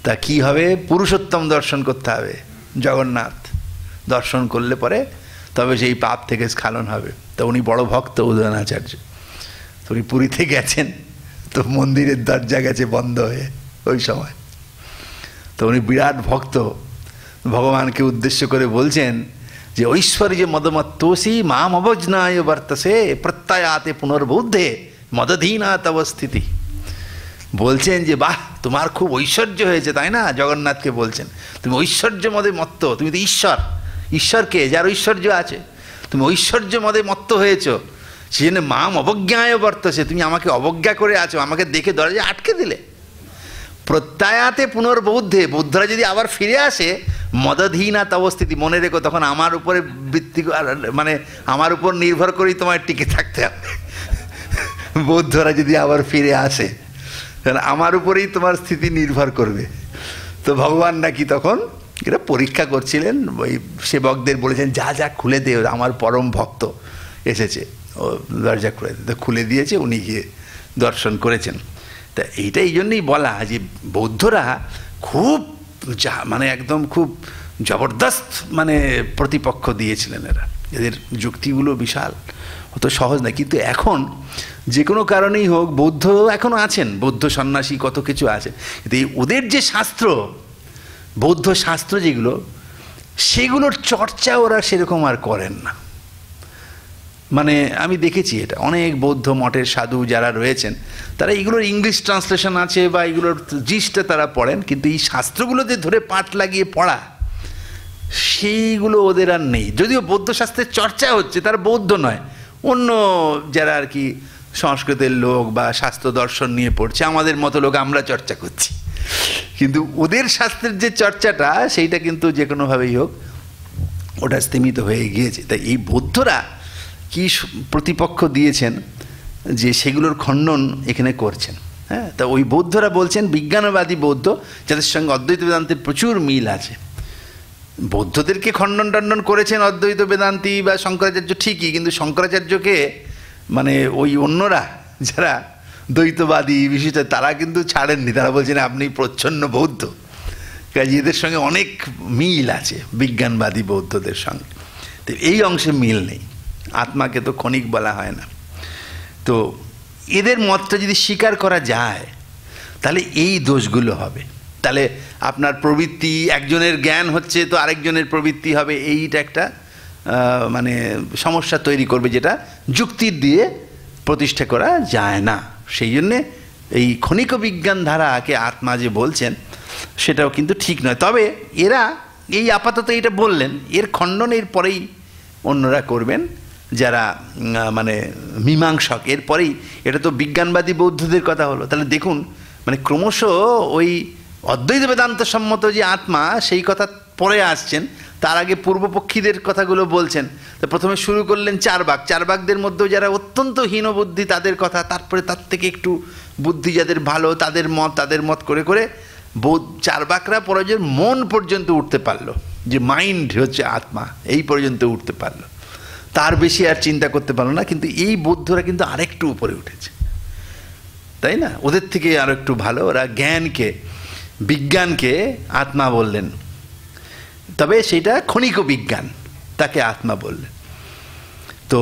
তা কি হবে? পুরুষোত্তম দর্শন করতে হবে, জগন্নাথ দর্শন করলে পরে তবে সেই পাপ থেকে স্খলন হবে। তো উনি বড় ভক্ত উদয়নাচার্য, তো উনি পুরীতে গেছেন, তো মন্দিরের দরজা গেছে বন্ধ হয়ে ওই সময়, তো উনি বিরাট ভক্ত, ভগবানকে উদ্দেশ্য করে বলছেন যে ঐশ্বর্য মদমত্তোষী মাম অবজ্ঞায় বর্তসে প্রত্যয়াতে পুনর্বুদ্ধে মদধীনা তব স্থিতি। বলছেন যে বাহ, তোমার খুব ঐশ্বর্য হয়েছে, তাই না? জগন্নাথকে বলছেন তুমি ঐশ্বর্য মদে মত্ত, তুমি তো ঈশ্বর, ঈশ্বরকে যার ঐশ্বর্য আছে, তুমি ঐশ্বর্য মদে মত্ত হয়েছ, সেই জন্য মাম অবজ্ঞায় বর্তসে, তুমি আমাকে অবজ্ঞা করে আছো, আমাকে দেখে দরজা আটকে দিলে। প্রত্যয়াতে পুনর্বুদ্ধে, বৌদ্ধরা যদি আবার ফিরে আসে, মদধীনা তব স্থিতি, মনে রেখো তখন আমার উপরে ভিত্তি, মানে আমার উপর নির্ভর করেই তোমার টিকে থাকতে হবে। বৌদ্ধরা যদি আবার ফিরে আসে, আমার উপরেই তোমার স্থিতি নির্ভর করবে। তো ভগবান নাকি তখন এটা পরীক্ষা করছিলেন, ওই সেবকদের বলেছেন যা যা খুলে দে, আমার পরম ভক্ত এসেছে, ও দরজা খুলে দে। তো খুলে দিয়েছে, উনি গিয়ে দর্শন করেছেন। তা এইটা এই জন্যই বলা যে বৌদ্ধরা খুব মানে একদম খুব জবরদস্ত মানে প্রতিপক্ষ দিয়েছিলেন এরা, এদের যুক্তিগুলো বিশাল, অত সহজ না। কিন্তু এখন যে কোনো কারণেই হোক, বৌদ্ধ এখনও আছেন, বৌদ্ধ সন্ন্যাসী কত কিছু আছে, কিন্তু এই ওদের যে শাস্ত্র, বৌদ্ধ শাস্ত্র যেগুলো, সেগুলোর চর্চা ওরা সেরকম আর করেন না। মানে আমি দেখেছি এটা, অনেক বৌদ্ধ মঠের সাধু যারা রয়েছেন তারা এগুলোর ইংলিশ ট্রান্সলেশন আছে বা এগুলোর জিসটা তারা পড়েন, কিন্তু এই শাস্ত্রগুলোতে ধরে পাঠ লাগিয়ে পড়া, সেইগুলো ওদের আর নেই। যদিও বৌদ্ধ শাস্ত্রের চর্চা হচ্ছে, তারা বৌদ্ধ নয়, অন্য যারা আর কি সংস্কৃতের লোক বা শাস্ত্র দর্শন নিয়ে পড়ছে, আমাদের মতো লোক আমরা চর্চা করছি, কিন্তু ওদের শাস্ত্রের যে চর্চাটা সেইটা কিন্তু যে কোনোভাবেই হোক ওটা স্তীমিত হয়ে গিয়েছে। তাই এই বৌদ্ধরা কি প্রতিপক্ষ দিয়েছেন যে সেগুলোর খণ্ডন এখানে করছেন। হ্যাঁ, তা ওই বৌদ্ধরা বলছেন, বিজ্ঞানবাদী বৌদ্ধ যাদের সঙ্গে অদ্বৈত বেদান্তের প্রচুর মিল আছে, বৌদ্ধদেরকে খণ্ডন টণ্ডন করেছেন অদ্বৈত বেদান্তি বা শঙ্করাচার্য ঠিকই, কিন্তু শঙ্করাচার্যকে মানে ওই অন্যরা যারা দ্বৈতবাদী বিশিষ্ট তারা কিন্তু ছাড়েননি, তারা বলছেন আপনি প্রচ্ছন্ন বৌদ্ধ। কাজে এদের সঙ্গে অনেক মিল আছে বিজ্ঞানবাদী বৌদ্ধদের সঙ্গে, তো এই অংশে মিল নেই। আত্মাকে তো ক্ষণিক বলা হয় না। তো এদের মতটা যদি স্বীকার করা যায় তাহলে এই দোষগুলো হবে। তাহলে আপনার প্রবৃত্তি, একজনের জ্ঞান হচ্ছে তো আরেকজনের প্রবৃত্তি হবে, এইটা একটা মানে সমস্যা তৈরি করবে, যেটা যুক্তির দিয়ে প্রতিষ্ঠা করা যায় না। সেই জন্যে এই ক্ষণিক বিজ্ঞান ধারাকে আত্মা যে বলছেন সেটাও কিন্তু ঠিক নয়। তবে এরা এই আপাতত এটা বললেন, এর খণ্ডন এর পরেই অন্যরা করবেন যারা মানে মীমাংসক। এরপরেই এটা তো বিজ্ঞানবাদী বৌদ্ধদের কথা হলো। তাহলে দেখুন মানে ক্রমশ ওই অদ্বৈত বেদান্ত সম্মত যে আত্মা সেই কথা পরে আসছেন, তার আগে পূর্বপক্ষীদের কথাগুলো বলছেন। তো প্রথমে শুরু করলেন চারবাকদের মধ্যেও যারা অত্যন্ত হীনবুদ্ধি তাদের কথা, তারপরে তার থেকে একটু বুদ্ধি যাদের ভালো তাদের মত করে করে চারবাকরা পর্যন্ত মন পর্যন্ত উঠতে পারলো, যে মাইন্ড হচ্ছে আত্মা, এই পর্যন্ত উঠতে পারলো, তার বেশি আর চিন্তা করতে পারলো না। কিন্তু এই বৌদ্ধরা কিন্তু আরেকটু উপরে উঠেছে, তাই না? ওদের থেকে আরো একটু ভালো, ওরা জ্ঞানকে, বিজ্ঞানকে আত্মা বললেন, তবে সেটা ক্ষণিক বিজ্ঞান, তাকে আত্মা বললেন। তো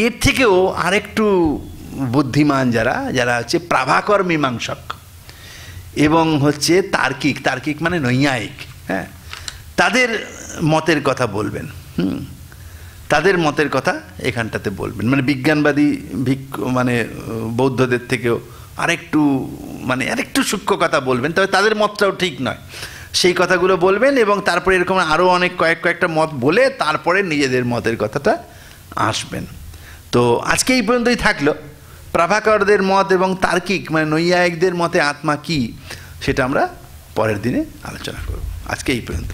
এর থেকেও আরেকটু বুদ্ধিমান যারা হচ্ছে প্রাভাকর মীমাংসক এবং হচ্ছে তার্কিক মানে নৈয়ায়িক, হ্যাঁ, তাদের মতের কথা বলবেন। তাদের মতের কথা এখানটাতে বলবেন, মানে বিজ্ঞানবাদী মানে বৌদ্ধদের থেকেও আরেকটু সূক্ষ্ম কথা বলবেন, তবে তাদের মতটাও ঠিক নয়, সেই কথাগুলো বলবেন। এবং তারপরে এরকম আরও অনেক কয়েকটা মত বলে তারপরে নিজেদের মতের কথাটা আসবেন। তো আজকে এই পর্যন্তই থাকলো। প্রাভাকরদের মত এবং তার্কিক মানে নৈয়ায়িকদের মতে আত্মা কি, সেটা আমরা পরের দিনে আলোচনা করব। আজকে এই পর্যন্ত।